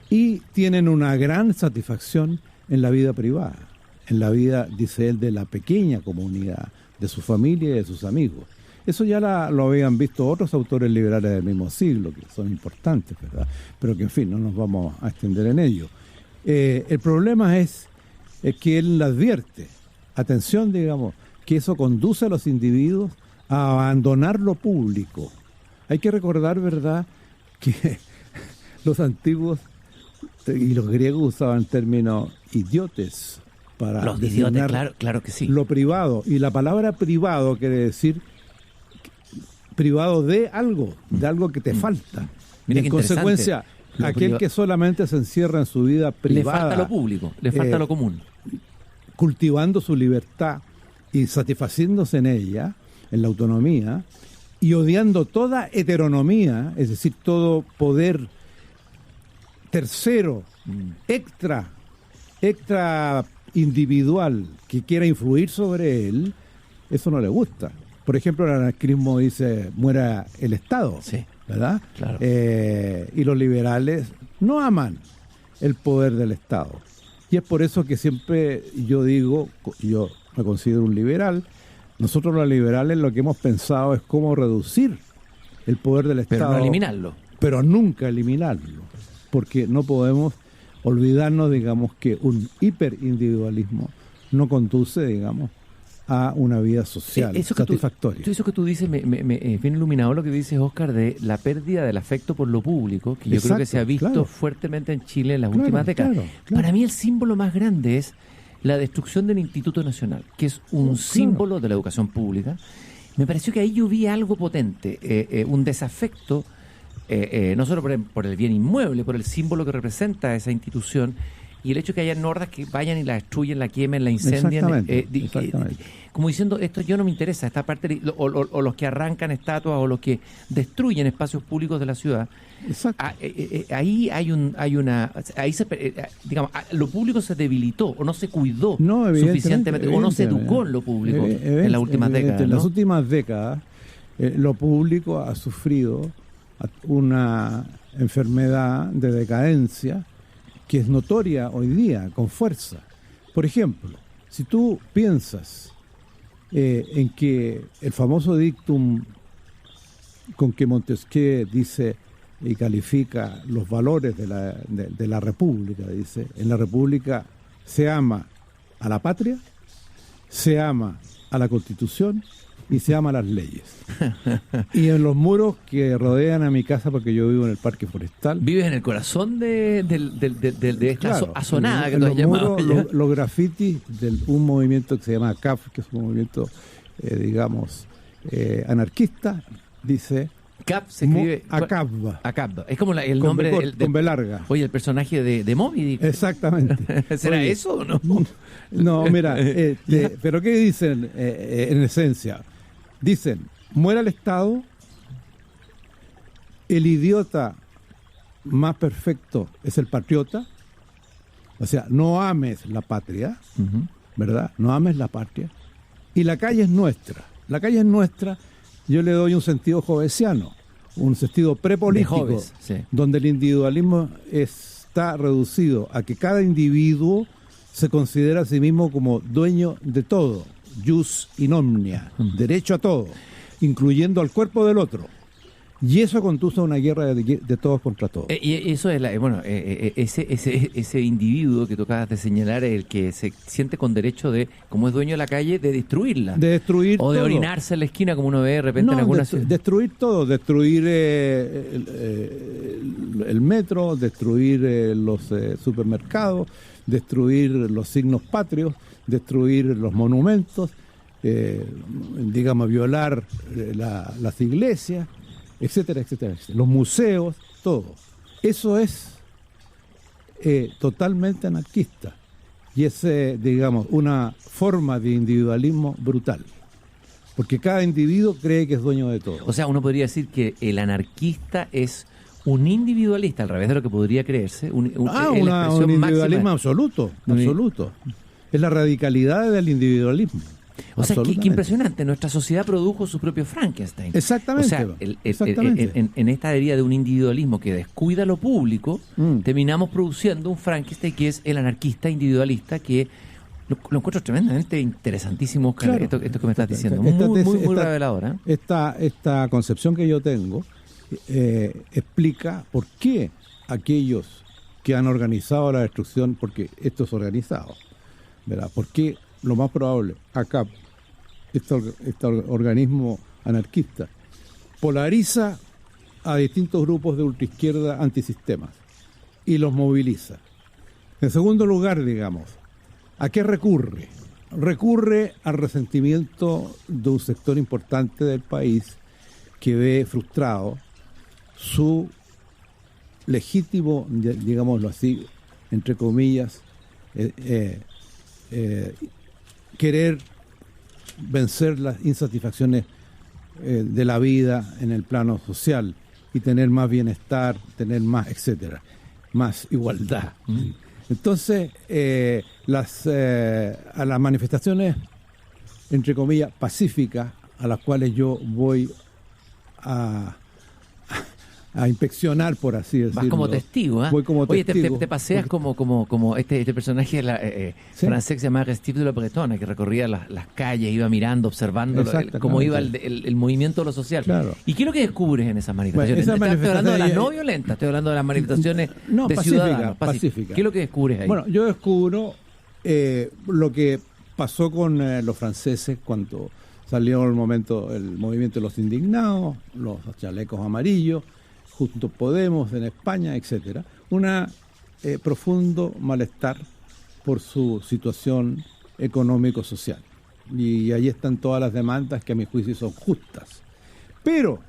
y tienen una gran satisfacción en la vida privada, en la vida, dice él, de la pequeña comunidad, de su familia y de sus amigos. Eso ya lo habían visto otros autores liberales del mismo siglo, que son importantes, ¿verdad? Pero que, en fin, no nos vamos a extender en ello. El problema es que él advierte, atención, digamos, que eso conduce a los individuos a abandonar lo público. Hay que recordar, ¿verdad?, que los antiguos y los griegos usaban el término idiotes para Los designar idiotas, claro que sí. lo privado. Y la palabra privado quiere decir privado de algo que te falta. Mira y qué en consecuencia, Lo aquel que solamente se encierra en su vida privada, le falta lo público, le falta lo común. cultivando su libertad y satisfaciéndose en ella, en la autonomía, y odiando toda heteronomía, es decir, todo poder tercero, extra individual que quiera influir sobre él, eso no le gusta. Por ejemplo, el anarquismo dice, muera el Estado, Sí, ¿verdad? claro. Y los liberales no aman el poder del Estado. Y es por eso que siempre yo digo, yo me considero un liberal, nosotros los liberales lo que hemos pensado es cómo reducir el poder del Pero Estado. no eliminarlo. Pero nunca eliminarlo, porque no podemos olvidarnos, digamos, que un hiperindividualismo no conduce, digamos, a una vida social satisfactoria. Eso que tú dices, me bien iluminado lo que dices, Oscar, de la pérdida del afecto por lo público, que yo creo que se ha visto fuertemente en Chile en las últimas décadas. Claro. Para mí el símbolo más grande es la destrucción del Instituto Nacional, que es un símbolo de la educación pública. Me pareció que ahí yo vi algo potente, un desafecto, no solo por el bien inmueble, por el símbolo que representa esa institución, y el hecho que haya hordas que vayan y la destruyen, la quemen, la incendian, Exactamente. como diciendo, esto yo no me interesa, esta parte, o los que arrancan estatuas, o los que destruyen espacios públicos de la ciudad. Exacto. Ahí digamos, lo público se debilitó, o no se cuidó suficientemente, o no se educó en lo público en las últimas décadas. En ¿no? las últimas décadas, lo público ha sufrido una enfermedad de decadencia que es notoria hoy día, con fuerza. Por ejemplo, si tú piensas en que el famoso dictum con que Montesquieu dice y califica los valores de la República, dice, en la República se ama a la patria, se ama a la Constitución y se ama a las leyes. Y en los muros que rodean a mi casa, porque yo vivo en el Parque Forestal. Vives en el corazón de esta azonada que tú has llamado. Los grafitis de un movimiento que se llama CAF, que es un movimiento, digamos, anarquista, dice... Cap se escribe... Acab. Acab. Es como el nombre con B larga. Oye, el personaje de Moby Dick. Exactamente. ¿Será eso o no? No, mira, pero ¿qué dicen en esencia? Dicen, muera el Estado, el idiota más perfecto es el patriota, o sea, no ames la patria, ¿verdad? No ames la patria, y la calle es nuestra. La calle es nuestra, yo le doy un sentido jovesiano, un sentido prepolítico, Joves, sí. donde el individualismo está reducido a que cada individuo se considera a sí mismo como dueño de todo, jus in omnia, derecho a todo, incluyendo al cuerpo del otro. Y eso conduce a una guerra de todos contra todos. Y eso es ese individuo que tú acabas de señalar, el que se siente con derecho de, como es dueño de la calle, de destruirla. De destruir o de todo. Orinarse en la esquina, como uno ve de repente en algunas ciudades. Destruir todo, destruir el metro, destruir los supermercados, destruir los signos patrios, destruir los monumentos, digamos, violar las iglesias, etcétera, etcétera, etcétera. Los museos, todo. Eso es totalmente anarquista y es, digamos, una forma de individualismo brutal, porque cada individuo cree que es dueño de todo. O sea, uno podría decir que el anarquista es un individualista, al revés de lo que podría creerse. Un individualismo absoluto. Es la radicalidad del individualismo. O sea, qué impresionante. Nuestra sociedad produjo su propio Frankenstein. Exactamente. O sea, en esta deriva de un individualismo que descuida lo público, terminamos produciendo un Frankenstein que es el anarquista individualista, que lo encuentro tremendamente interesantísimo, Oscar, claro. Esto que me estás diciendo. Muy revelador. Esta concepción que yo tengo explica por qué aquellos que han organizado la destrucción, porque esto es organizado, ¿verdad? ¿Por qué? Lo más probable, acá, este organismo anarquista, polariza a distintos grupos de ultraizquierda antisistemas y los moviliza. En segundo lugar, digamos, ¿A qué recurre? Recurre al resentimiento de un sector importante del país que ve frustrado su legítimo, digámoslo así, entre comillas, querer vencer las insatisfacciones de la vida en el plano social y tener más bienestar, tener más, etcétera, más igualdad. Entonces, a las manifestaciones, entre comillas, pacíficas, a las cuales yo voy a inspeccionar, por así decirlo. Vas como testigo, ¿eh? Voy como Oye, testigo. te paseas como este personaje ¿Sí? francés que se llama Aristide de la Bretona, que recorría las calles, iba mirando, observando cómo iba el movimiento de lo social. Claro. ¿Y qué es lo que descubres en esas manifestaciones? Bueno, Estoy hablando de las no violentas, estoy hablando de las manifestaciones de ciudadanos. Pacífica. ¿Qué es lo que descubres ahí? Bueno, yo descubro lo que pasó con los franceses cuando salió el movimiento de los indignados, los chalecos amarillos, Juntos Podemos en España, etcétera, profundo malestar por su situación económico-social. Y ahí están todas las demandas que a mi juicio son justas. Pero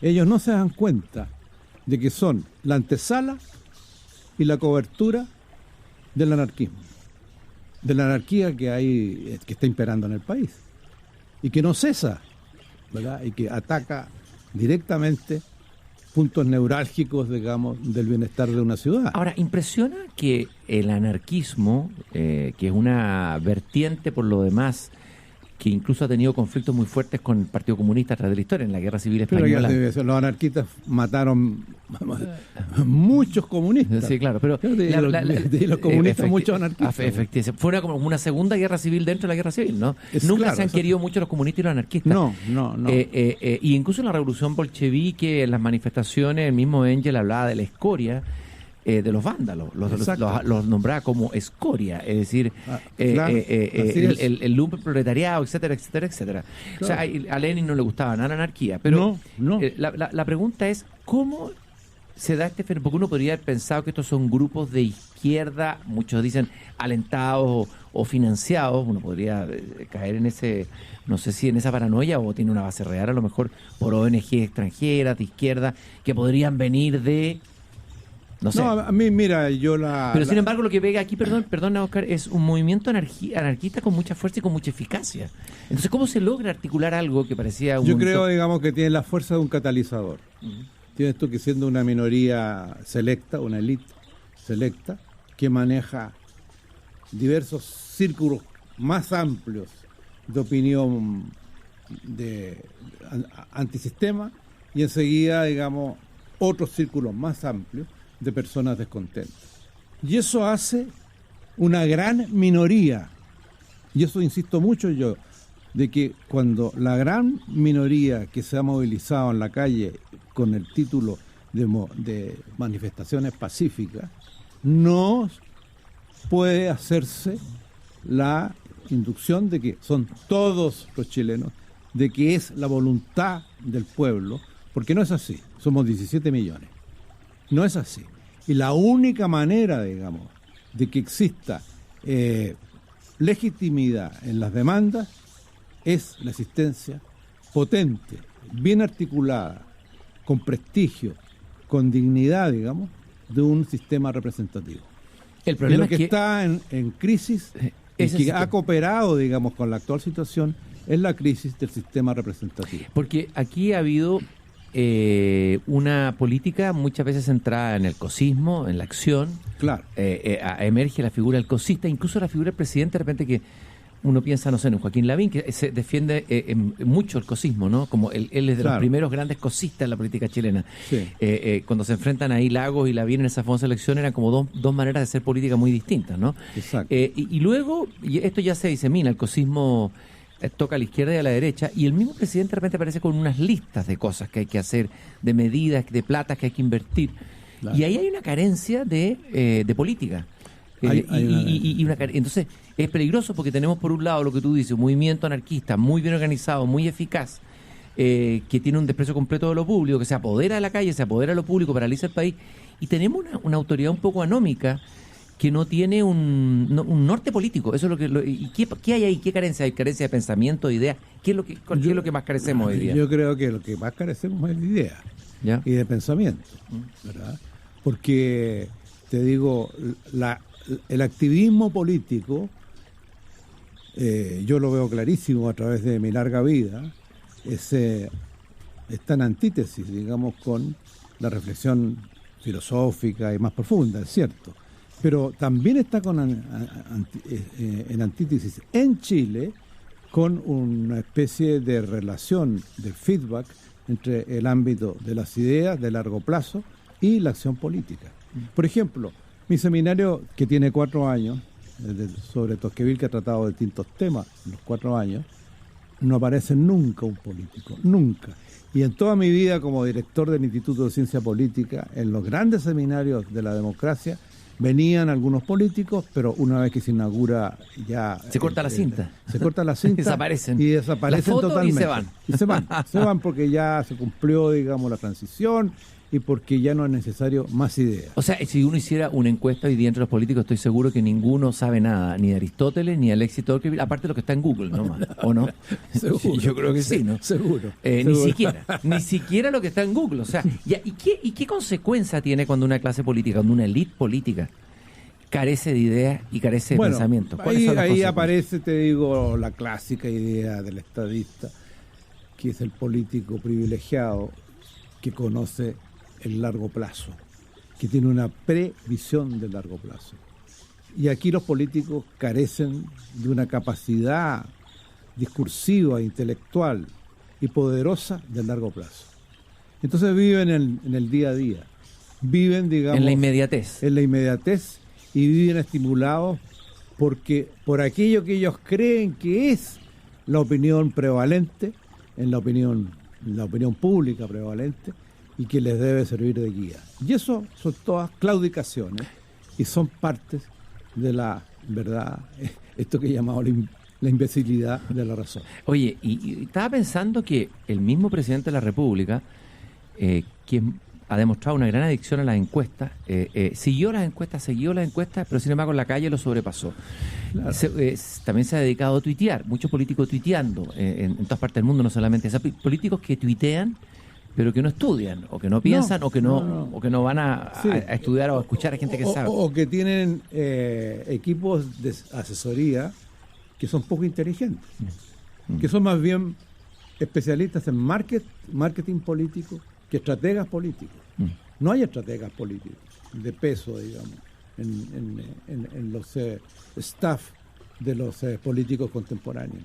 ellos no se dan cuenta de que son la antesala y la cobertura del anarquismo, de la anarquía que está imperando en el país y que no cesa, ¿verdad? Y que ataca directamente puntos neurálgicos, digamos, del bienestar de una ciudad. Ahora, impresiona que el anarquismo, que es una vertiente por lo demás, que incluso ha tenido conflictos muy fuertes con el Partido Comunista a través de la historia, en la Guerra Civil Española. Pero los anarquistas mataron muchos comunistas. Sí, claro, pero los comunistas, muchos anarquistas. Efectivamente, fue como una segunda guerra civil dentro de la guerra civil, ¿no? Nunca se han querido mucho los comunistas y los anarquistas. No. Y incluso en la revolución bolchevique, en las manifestaciones, el mismo Engel hablaba de la escoria, de los vándalos, los nombraba como escoria, es decir, el lumpen proletariado, etcétera, etcétera, etcétera. Claro. O sea, a Lenin no le gustaba nada la anarquía, pero la pregunta es, ¿cómo se da este fenómeno? Porque uno podría haber pensado que estos son grupos de izquierda, muchos dicen alentados o financiados, uno podría caer en ese, no sé si en esa paranoia, o tiene una base real a lo mejor por ONG extranjeras de izquierda que podrían venir de... No sé. No, a mí, mira, Pero sin embargo, lo que pega aquí, perdón, Oscar, es un movimiento anarquista con mucha fuerza y con mucha eficacia. Entonces, ¿cómo se logra articular algo que parecía un... Yo creo, digamos, que tiene la fuerza de un catalizador. Tienes tú que siendo una minoría selecta, una élite selecta, que maneja diversos círculos más amplios de opinión antisistema, y enseguida, digamos, otros círculos más amplios de personas descontentas. Y eso hace una gran minoría, y eso insisto mucho yo, de que cuando la gran minoría que se ha movilizado en la calle con el título de manifestaciones pacíficas, no puede hacerse la inducción de que son todos los chilenos, de que es la voluntad del pueblo, porque no es así, somos 17 millones. No es así. Y la única manera, digamos, de que exista legitimidad en las demandas es la existencia potente, bien articulada, con prestigio, con dignidad, digamos, de un sistema representativo. El problema es que está en crisis y que ha cooperado, digamos, con la actual situación es la crisis del sistema representativo. Porque aquí ha habido una política muchas veces centrada en el cosismo, en la acción. Claro. Emerge la figura del cosista, incluso la figura del presidente, de repente que uno piensa, no sé, en Joaquín Lavín, que se defiende mucho el cosismo, ¿no? Como él es de los primeros grandes cosistas en la política chilena. Sí. Cuando se enfrentan ahí Lagos y Lavín en esa famosa elección, eran como dos maneras de hacer política muy distintas, ¿no? Exacto. Y luego, y esto ya se disemina, el cosismo toca a la izquierda y a la derecha, y el mismo presidente de repente aparece con unas listas de cosas que hay que hacer, de medidas, de platas que hay que invertir. Claro. Y ahí hay una carencia de política. Entonces es peligroso porque tenemos por un lado lo que tú dices, un movimiento anarquista muy bien organizado, muy eficaz, que tiene un desprecio completo de lo público, que se apodera de la calle, se apodera de lo público, paraliza el país, y tenemos una autoridad un poco anómica que no tiene un norte político. Eso es lo que ¿y qué hay ahí? ¿Qué carencia hay? ¿Carencia de pensamiento, de ideas? ¿Qué es lo que más carecemos hoy día? Yo creo que lo que más carecemos es de ideas y de pensamiento, ¿verdad? Porque, te digo, el activismo político, yo lo veo clarísimo a través de mi larga vida, está en antítesis, digamos, con la reflexión filosófica y más profunda, es cierto. Pero también está en antítesis en Chile con una especie de relación de feedback entre el ámbito de las ideas de largo plazo y la acción política. Por ejemplo, mi seminario, que tiene 4 años, sobre Tocqueville, que ha tratado distintos temas en los 4 años, no aparece nunca un político, nunca. Y en toda mi vida como director del Instituto de Ciencia Política, en los grandes seminarios de la democracia, venían algunos políticos, pero una vez que se inaugura ya... Se corta la cinta. Se corta la cinta. Desaparecen. Y desaparecen totalmente. Y se van. Se van porque ya se cumplió, digamos, la transición y porque ya no es necesario más ideas. O sea, si uno hiciera una encuesta hoy día entre los políticos, estoy seguro que ninguno sabe nada, ni de Aristóteles, ni de Alexis Tocqueville, aparte de lo que está en Google, ¿no? ¿O no? Seguro. Yo creo que sí, ¿no? Seguro. Ni siquiera lo que está en Google. O sea, ¿y qué consecuencia tiene cuando una clase política, cuando una élite política carece de ideas y carece de pensamiento? Ahí aparece, te digo, la clásica idea del estadista, que es el político privilegiado que conoce el largo plazo, que tiene una previsión de largo plazo. Y aquí los políticos carecen de una capacidad discursiva, intelectual y poderosa de largo plazo. Entonces viven en el día a día, viven, digamos... En la inmediatez. En la inmediatez y viven estimulados por aquello que ellos creen que es la opinión prevalente, en la opinión pública prevalente, y que les debe servir de guía. Y eso son todas claudicaciones y son partes de la verdad, esto que he llamado la imbecilidad de la razón. Oye, y estaba pensando que el mismo presidente de la República, que ha demostrado una gran adicción a las encuestas, siguió las encuestas, pero sin embargo en la calle lo sobrepasó. Claro. También se ha dedicado a tuitear, muchos políticos tuiteando en todas partes del mundo, no solamente políticos que tuitean, pero que no estudian, o que no piensan, o que no van a estudiar o a escuchar a gente que sabe. O que tienen equipos de asesoría que son poco inteligentes, que son más bien especialistas en marketing político que estrategas políticos. No hay estrategas políticos de peso, digamos, en los staff de los políticos contemporáneos.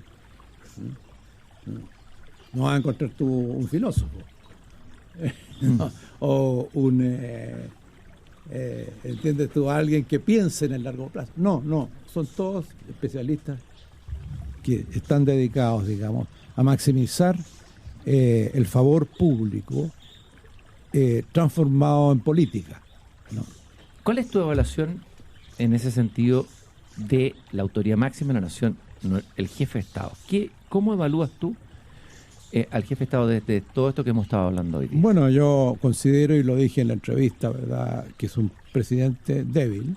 No vas a encontrar tú un filósofo. O ¿entiendes tú? Alguien que piense en el largo plazo. No, son todos especialistas que están dedicados, digamos, a maximizar el favor público transformado en política, ¿no? ¿Cuál es tu evaluación en ese sentido de la autoridad máxima de la nación, el jefe de Estado? ¿Cómo evalúas tú al jefe de Estado de todo esto que hemos estado hablando hoy día? Bueno, yo considero, y lo dije en la entrevista, ¿verdad?, que es un presidente débil,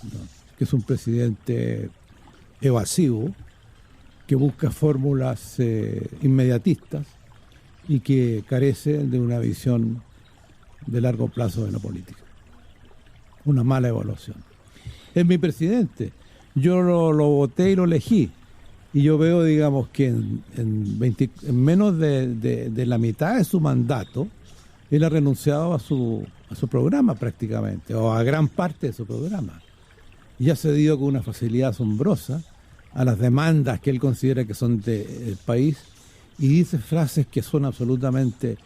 ¿no?, que es un presidente evasivo, que busca fórmulas inmediatistas y que carece de una visión de largo plazo de la política. Una mala evaluación. Es mi presidente. Yo lo voté y lo elegí. Y yo veo, digamos, que en menos de la mitad de su mandato, él ha renunciado a su programa prácticamente, o a gran parte de su programa. Y ha cedido con una facilidad asombrosa a las demandas que él considera que son del país, y dice frases que son absolutamente,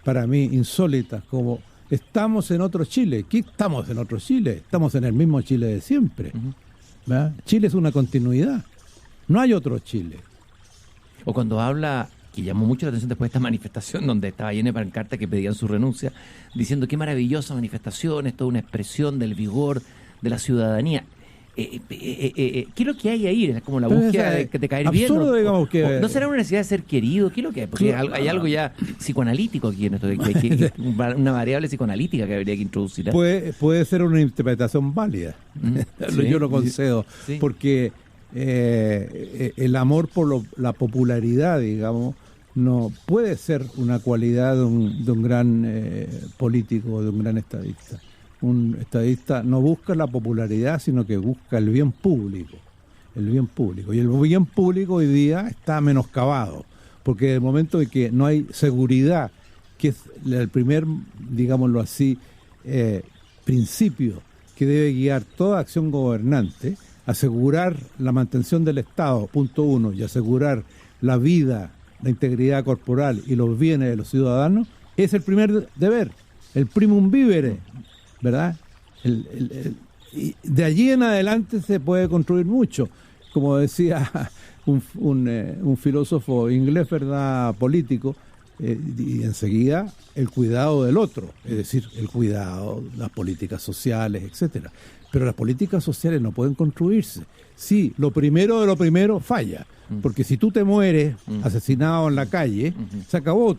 para mí, insólitas, como: estamos en otro Chile. ¿Qué estamos en otro Chile? Estamos en el mismo Chile de siempre. ¿Verdad? Chile es una continuidad. No hay otro Chile. O cuando habla, que llamó mucho la atención después de esta manifestación, donde estaba llena de pancartas que pedían su renuncia, diciendo qué maravillosa manifestación, esto es una expresión del vigor de la ciudadanía. ¿qué es lo que hay ahí? ¿Es como la Entonces, búsqueda de caer bien? absurdo, digamos, que... ¿No será una necesidad de ser querido? ¿Qué es lo que hay? Porque Claro. hay algo ya psicoanalítico aquí en esto, que una variable psicoanalítica que habría que introducir. Puede ser una interpretación válida. Sí. Yo lo concedo. Sí. Porque el amor por la popularidad, digamos, no puede ser una cualidad de un gran político, de un gran estadista. Un estadista no busca la popularidad, sino que busca el bien público. El bien público. Y el bien público hoy día está menoscabado, porque en el momento de que no hay seguridad, que es el primer, digámoslo así, principio que debe guiar toda acción gobernante, asegurar la mantención del Estado, punto uno, y asegurar la vida, la integridad corporal y los bienes de los ciudadanos, es el primer deber, el primum vivere, ¿verdad? Y de allí en adelante se puede construir mucho. Como decía un filósofo inglés, ¿verdad?, político, y enseguida el cuidado del otro, es decir, el cuidado, las políticas sociales, etcétera. Pero las políticas sociales no pueden construirse si lo primero de lo primero falla. Porque si tú te mueres asesinado en la calle, se acabó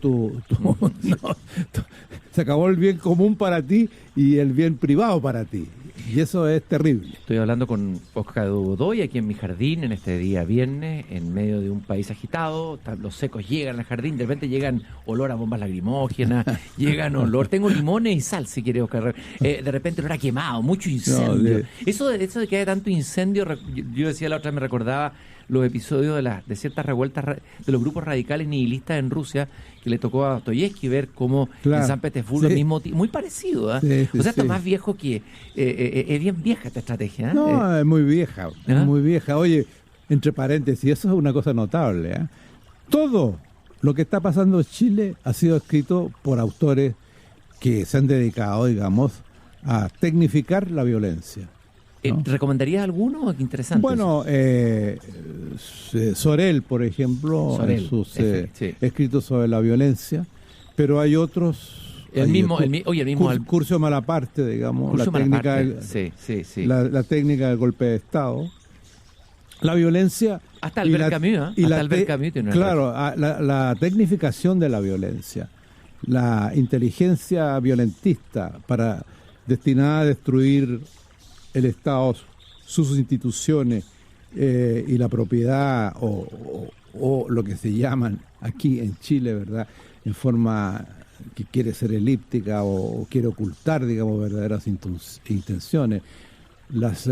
se acabó el bien común para ti y el bien privado para ti. Y eso es terrible. Estoy hablando con Oscar Godoy aquí en mi jardín en este día viernes, en medio de un país agitado. Los secos llegan al jardín, de repente llegan olor a bombas lacrimógenas, llegan olor, tengo limones y sal si quiere, Oscar. De repente olor a quemado, mucho incendio. Eso de que haya tanto incendio, yo decía la otra vez, me recordaba los episodios de ciertas revueltas de los grupos radicales nihilistas en Rusia, que le tocó a Dostoyevsky ver cómo en San Petersburgo mismo muy parecido, ¿eh? O sea, está más viejo que es bien vieja esta estrategia, ¿eh? No, es muy vieja, es muy vieja. Oye, entre paréntesis, eso es una cosa notable, ¿eh? Todo lo que está pasando en Chile ha sido escrito por autores que se han dedicado, digamos, a tecnificar la violencia, ¿no? ¿Recomendarías alguno? Qué interesante. Bueno, Sorel, por ejemplo, en sus escritos sobre la violencia, pero hay otros. El mismo Curcio Malaparte, digamos, la técnica del golpe de Estado. La violencia. Hasta Albert Camus, tiene una claro, la tecnificación de la violencia, la inteligencia violentista destinada a destruir el Estado, sus instituciones y la propiedad o lo que se llaman aquí en Chile, ¿verdad?, en forma que quiere ser elíptica o quiere ocultar, digamos, verdaderas intenciones. Las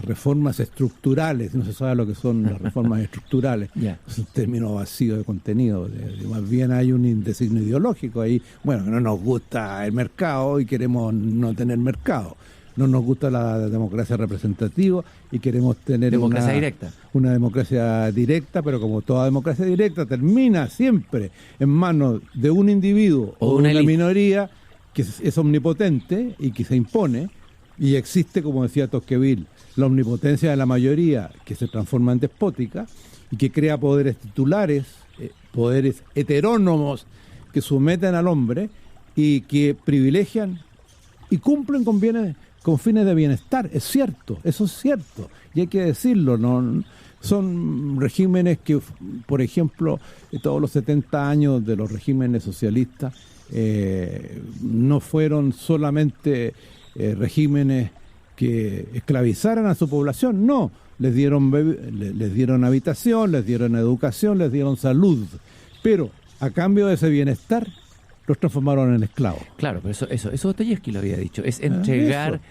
reformas estructurales, no se sabe lo que son las reformas estructurales, es un término vacío de contenido, más bien hay un designio ideológico ahí. Bueno, no nos gusta el mercado y queremos no tener mercado. No nos gusta la democracia representativa y queremos tener una democracia directa, pero como toda democracia directa termina siempre en manos de un individuo o de una minoría que es omnipotente y que se impone, y existe, como decía Tocqueville, la omnipotencia de la mayoría que se transforma en despótica y que crea poderes titulares, poderes heterónomos que someten al hombre y que privilegian y cumplen con fines de bienestar. Es cierto, eso es cierto, y hay que decirlo. No son regímenes que, por ejemplo, todos los 70 años de los regímenes socialistas no fueron solamente regímenes que esclavizaran a su población, no, les dieron habitación, les dieron educación, les dieron salud, pero a cambio de ese bienestar los transformaron en esclavos. Claro, pero eso Dostoyevsky lo había dicho, es entregar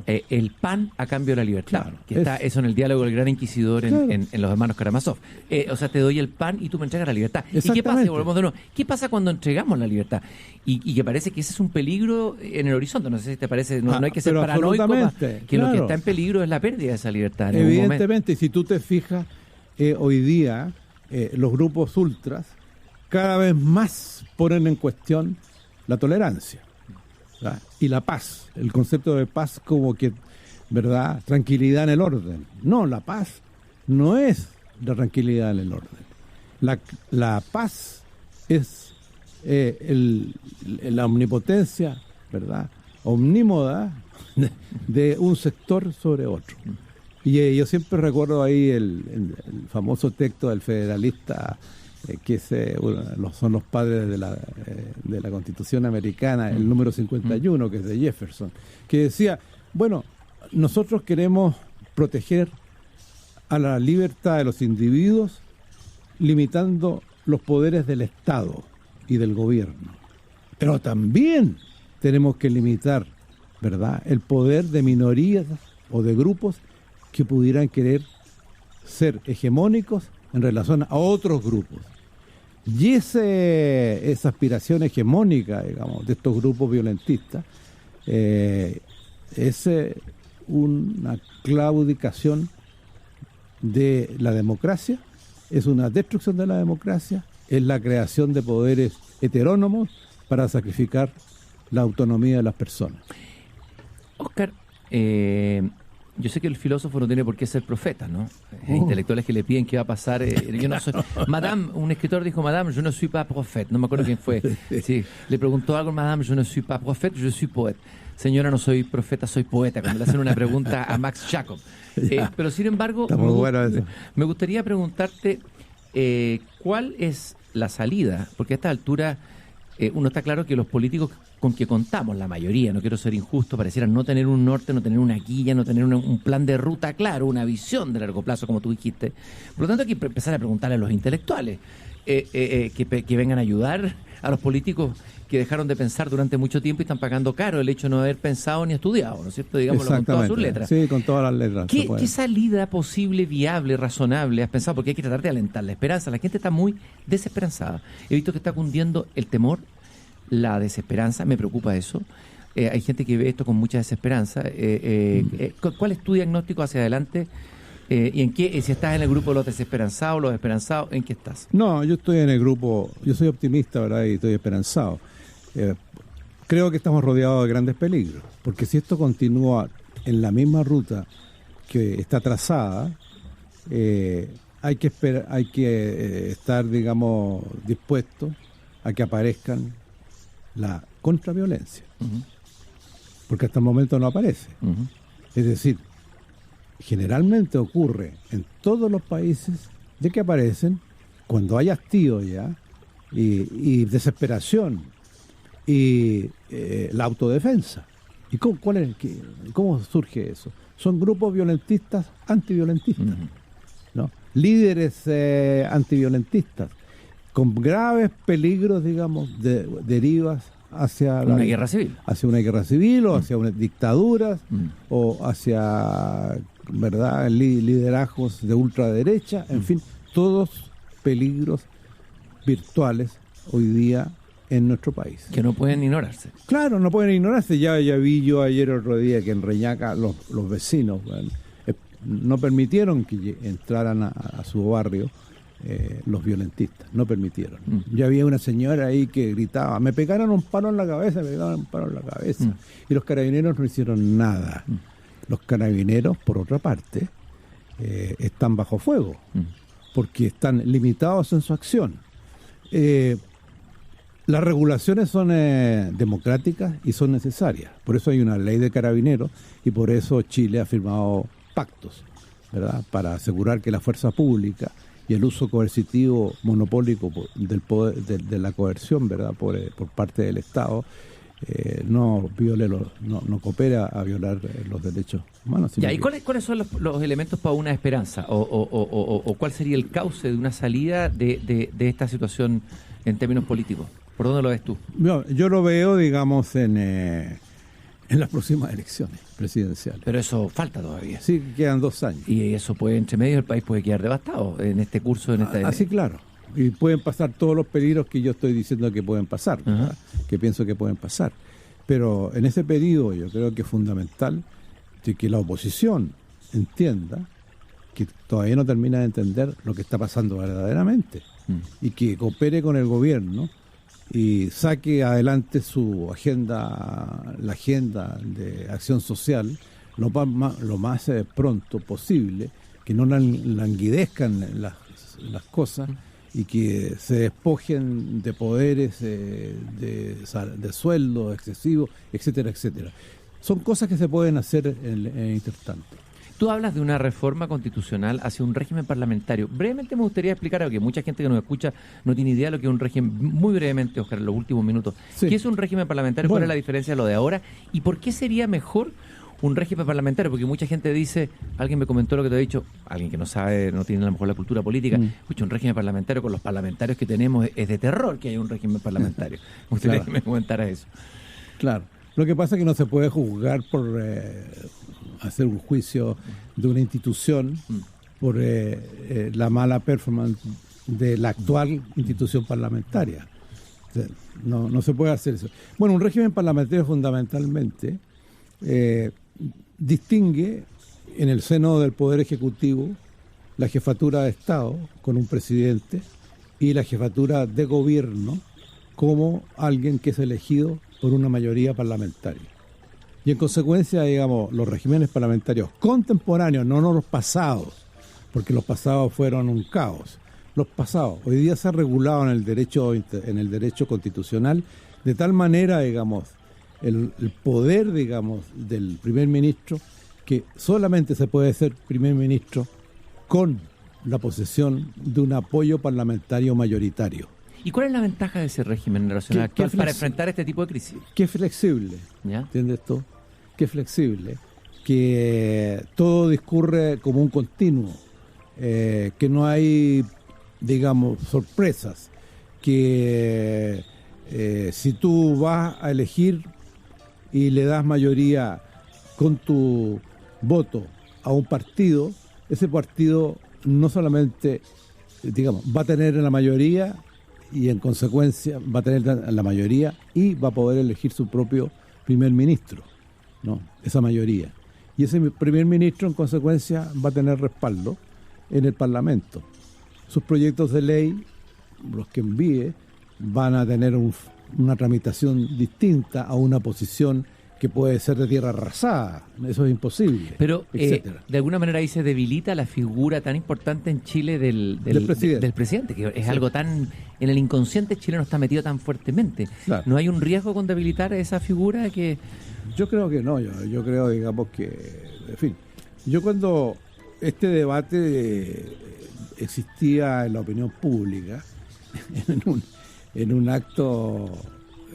el pan a cambio de la libertad. Claro, que está eso en el diálogo del gran inquisidor en los hermanos Karamazov. O sea, te doy el pan y tú me entregas la libertad. ¿Y qué pasa? Volvemos de nuevo. ¿Qué pasa cuando entregamos la libertad? Y que parece que ese es un peligro en el horizonte. No sé si te parece, no hay que ser paranoico, que lo que está en peligro es la pérdida de esa libertad. Evidentemente, si tú te fijas, hoy día los grupos ultras cada vez más ponen en cuestión la tolerancia, ¿verdad?, y la paz, el concepto de paz como que, ¿verdad?, tranquilidad en el orden. No, la paz no es la tranquilidad en el orden. La paz es la omnipotencia, ¿verdad?, omnímoda de un sector sobre otro. Y yo siempre recuerdo ahí el famoso texto del federalista, que son los padres de la Constitución americana, el número 51, que es de Jefferson, que decía, bueno, nosotros queremos proteger a la libertad de los individuos limitando los poderes del Estado y del gobierno. Pero también tenemos que limitar, ¿verdad?, el poder de minorías o de grupos que pudieran querer ser hegemónicos en relación a otros grupos. Y esa aspiración hegemónica, digamos, de estos grupos violentistas, es una claudicación de la democracia, es una destrucción de la democracia, es la creación de poderes heterónomos para sacrificar la autonomía de las personas. Oscar, yo sé que el filósofo no tiene por qué ser profeta, ¿no? Hay intelectuales que le piden qué va a pasar. Yo no soy. Madame, un escritor dijo, Madame, je ne suis pas prophète. No me acuerdo quién fue. Sí, le preguntó algo, Madame, je ne suis pas prophète, je suis poète. Señora, no soy profeta, soy poeta. Cuando le hacen una pregunta a Max Jacob. Pero sin embargo, me gustaría preguntarte cuál es la salida, porque a esta altura uno está claro que los políticos con que contamos, la mayoría, no quiero ser injusto, parecieran no tener un norte, no tener una guía, no tener un plan de ruta claro, una visión de largo plazo, como tú dijiste. Por lo tanto, hay que empezar a preguntarle a los intelectuales que vengan a ayudar a los políticos que dejaron de pensar durante mucho tiempo y están pagando caro el hecho de no haber pensado ni estudiado, ¿no es cierto? Digámoslo con todas sus letras. Sí, con todas las letras. ¿Qué salida posible, viable, razonable has pensado? Porque hay que tratar de alentar la esperanza. La gente está muy desesperanzada. He visto que está cundiendo el temor, la desesperanza, me preocupa eso. Hay gente que ve esto con mucha desesperanza. ¿Cuál es tu diagnóstico hacia adelante? ¿Y en qué, si estás en el grupo de los desesperanzados, los esperanzados, en qué estás? No, yo estoy en el grupo, yo soy optimista, ¿verdad? Y estoy esperanzado. Creo que estamos rodeados de grandes peligros, porque si esto continúa en la misma ruta que está trazada, hay que estar, digamos, dispuestos a que aparezcan la contraviolencia, porque hasta el momento no aparece. Es decir, generalmente ocurre en todos los países de que aparecen cuando hay hastío ya y desesperación y la autodefensa. ¿Y cómo surge eso? Son grupos violentistas antiviolentistas, ¿no? Líderes antiviolentistas con graves peligros, digamos, de derivas hacia una guerra civil. Hacia una guerra civil o hacia unas dictaduras o hacia, ¿verdad?, liderazgos de ultraderecha, en fin, todos peligros virtuales hoy día en nuestro país. Que no pueden ignorarse. Claro, no pueden ignorarse. Ya vi yo ayer otro día que en Reñaca los vecinos no permitieron que entraran a su barrio los violentistas, no permitieron. Ya había una señora ahí que gritaba, me pegaron un palo en la cabeza, y los carabineros no hicieron nada. Los carabineros, por otra parte, están bajo fuego, porque están limitados en su acción. Las regulaciones son democráticas y son necesarias. Por eso hay una ley de carabineros y por eso Chile ha firmado pactos, ¿verdad?, para asegurar que la fuerza pública y el uso coercitivo monopólico del poder, de la coerción, ¿verdad?, por parte del Estado, no coopera a violar los derechos humanos. ¿Y cuáles son los elementos para una esperanza? ¿O cuál sería el cauce de una salida de esta situación en términos políticos? ¿Por dónde lo ves tú? Yo lo veo, digamos, en las próximas elecciones presidenciales. Pero eso falta todavía. Sí, quedan 2 años. Y eso puede, entre medio, el país puede quedar devastado en este curso. Así, claro. Y pueden pasar todos los peligros que yo estoy diciendo que pueden pasar, ¿verdad?, que pienso que pueden pasar. Pero en ese periodo yo creo que es fundamental que la oposición entienda que todavía no termina de entender lo que está pasando verdaderamente y que coopere con el gobierno y saque adelante su agenda, la agenda de acción social lo más pronto posible, que no languidezcan las cosas y que se despojen de poderes, de sueldos excesivos, etcétera, etcétera. Son cosas que se pueden hacer en intertanto. Tú hablas de una reforma constitucional hacia un régimen parlamentario. Brevemente me gustaría explicar, porque mucha gente que nos escucha no tiene idea de lo que es un régimen. Muy brevemente, Oscar, en los últimos minutos. Sí. ¿Qué es un régimen parlamentario? Bueno. ¿Cuál es la diferencia de lo de ahora? ¿Y por qué sería mejor un régimen parlamentario? Porque mucha gente dice, alguien me comentó lo que te he dicho, alguien que no sabe, no tiene a lo mejor la cultura política, escucha, un régimen parlamentario con los parlamentarios que tenemos es de terror que haya un régimen parlamentario. Me gustaría Claro. que me comentara eso. Claro. Lo que pasa es que no se puede juzgar por hacer un juicio de una institución por la mala performance de la actual institución parlamentaria. O sea, no se puede hacer eso. Bueno, un régimen parlamentario fundamentalmente distingue en el seno del Poder Ejecutivo la jefatura de Estado con un presidente y la jefatura de gobierno como alguien que es elegido por una mayoría parlamentaria. Y en consecuencia, digamos, los regímenes parlamentarios contemporáneos, no los pasados, porque los pasados fueron un caos. Los pasados, hoy día se ha regulado en el derecho constitucional de tal manera, digamos, el poder, digamos, del primer ministro, que solamente se puede ser primer ministro con la posesión de un apoyo parlamentario mayoritario. ¿Y cuál es la ventaja de ese régimen en relación al actual ¿Qué para enfrentar este tipo de crisis? Que es flexible, ¿Ya? ¿entiendes tú? Que es flexible, que todo discurre como un continuo, que no hay, digamos, sorpresas, que si tú vas a elegir y le das mayoría con tu voto a un partido, ese partido no solamente, digamos, va a tener la mayoría y en consecuencia va a tener la mayoría y va a poder elegir su propio primer ministro, ¿no? Esa mayoría. Y ese primer ministro en consecuencia va a tener respaldo en el Parlamento. Sus proyectos de ley, los que envíe, van a tener una tramitación distinta a una posición que puede ser de tierra arrasada. Eso es imposible. Pero etcétera. de alguna manera ahí se debilita la figura tan importante en Chile del presidente, que es algo tan, en el inconsciente chileno está metido tan fuertemente. Claro. ¿No hay un riesgo con debilitar esa figura que... Yo creo que no, yo creo, digamos, que, en fin, yo cuando este debate existía en la opinión pública, en un acto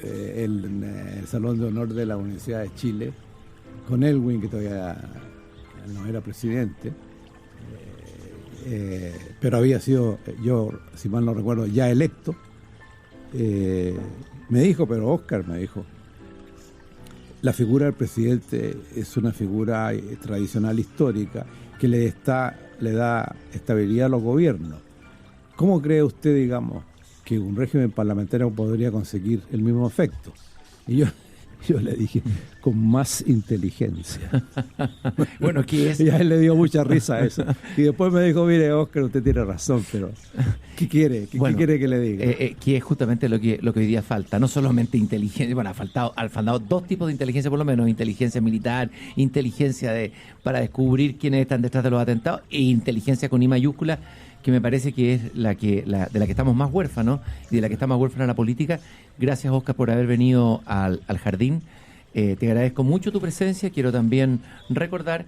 en el Salón de Honor de la Universidad de Chile, con Elwin, que todavía no era presidente, pero había sido, yo, si mal no recuerdo, ya electo, me dijo, pero Óscar me dijo, la figura del presidente es una figura tradicional histórica que le da estabilidad a los gobiernos. ¿Cómo cree usted, digamos, que un régimen parlamentario podría conseguir el mismo efecto? Y yo le dije, con más inteligencia. Bueno, ¿qué es? Y a él le dio mucha risa eso. Y después me dijo, mire, Óscar, usted tiene razón, pero ¿qué quiere? ¿Qué quiere que le diga? Que es justamente lo que hoy día falta. No solamente inteligencia, bueno, han faltado dos tipos de inteligencia por lo menos, inteligencia militar, inteligencia para descubrir quiénes están detrás de los atentados, e inteligencia con I mayúscula, que me parece que es de la que estamos más huérfanos y de la que está más huérfana la política. Gracias, Óscar, por haber venido al jardín. Te agradezco mucho tu presencia. Quiero también recordar,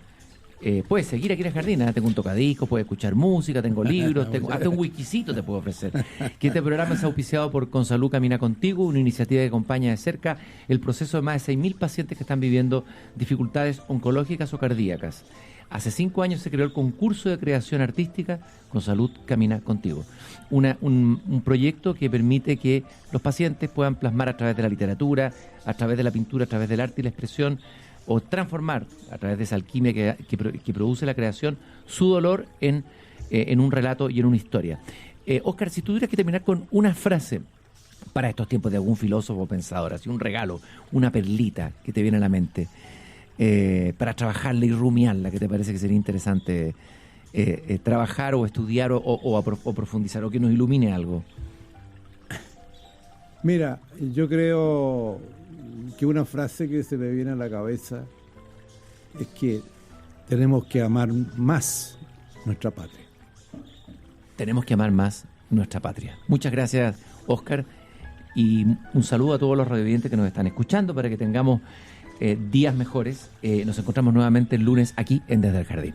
puedes seguir aquí en el jardín, ¿eh? Tengo un tocadiscos, puedes escuchar música, tengo libros, hasta un wikisito te puedo ofrecer. Que este programa es auspiciado por Consalud Camina Contigo, una iniciativa que acompaña de cerca el proceso de más de 6.000 pacientes que están viviendo dificultades oncológicas o cardíacas. Hace 5 años se creó el concurso de creación artística Consalud Camina Contigo. Un proyecto que permite que los pacientes puedan plasmar a través de la literatura, a través de la pintura, a través del arte y la expresión, o transformar a través de esa alquimia que produce la creación, su dolor en un relato y en una historia. Óscar, si tuvieras que terminar con una frase para estos tiempos de algún filósofo o pensador, así un regalo, una perlita que te viene a la mente, para trabajarla y rumiarla, que te parece que sería interesante trabajar o estudiar o profundizar, o que nos ilumine algo. Mira, yo creo que una frase que se me viene a la cabeza es que tenemos que amar más nuestra patria. Tenemos que amar más nuestra patria. Muchas gracias, Óscar, y un saludo a todos los radiovidentes que nos están escuchando para que tengamos días mejores. Nos encontramos nuevamente el lunes aquí en Desde el Jardín.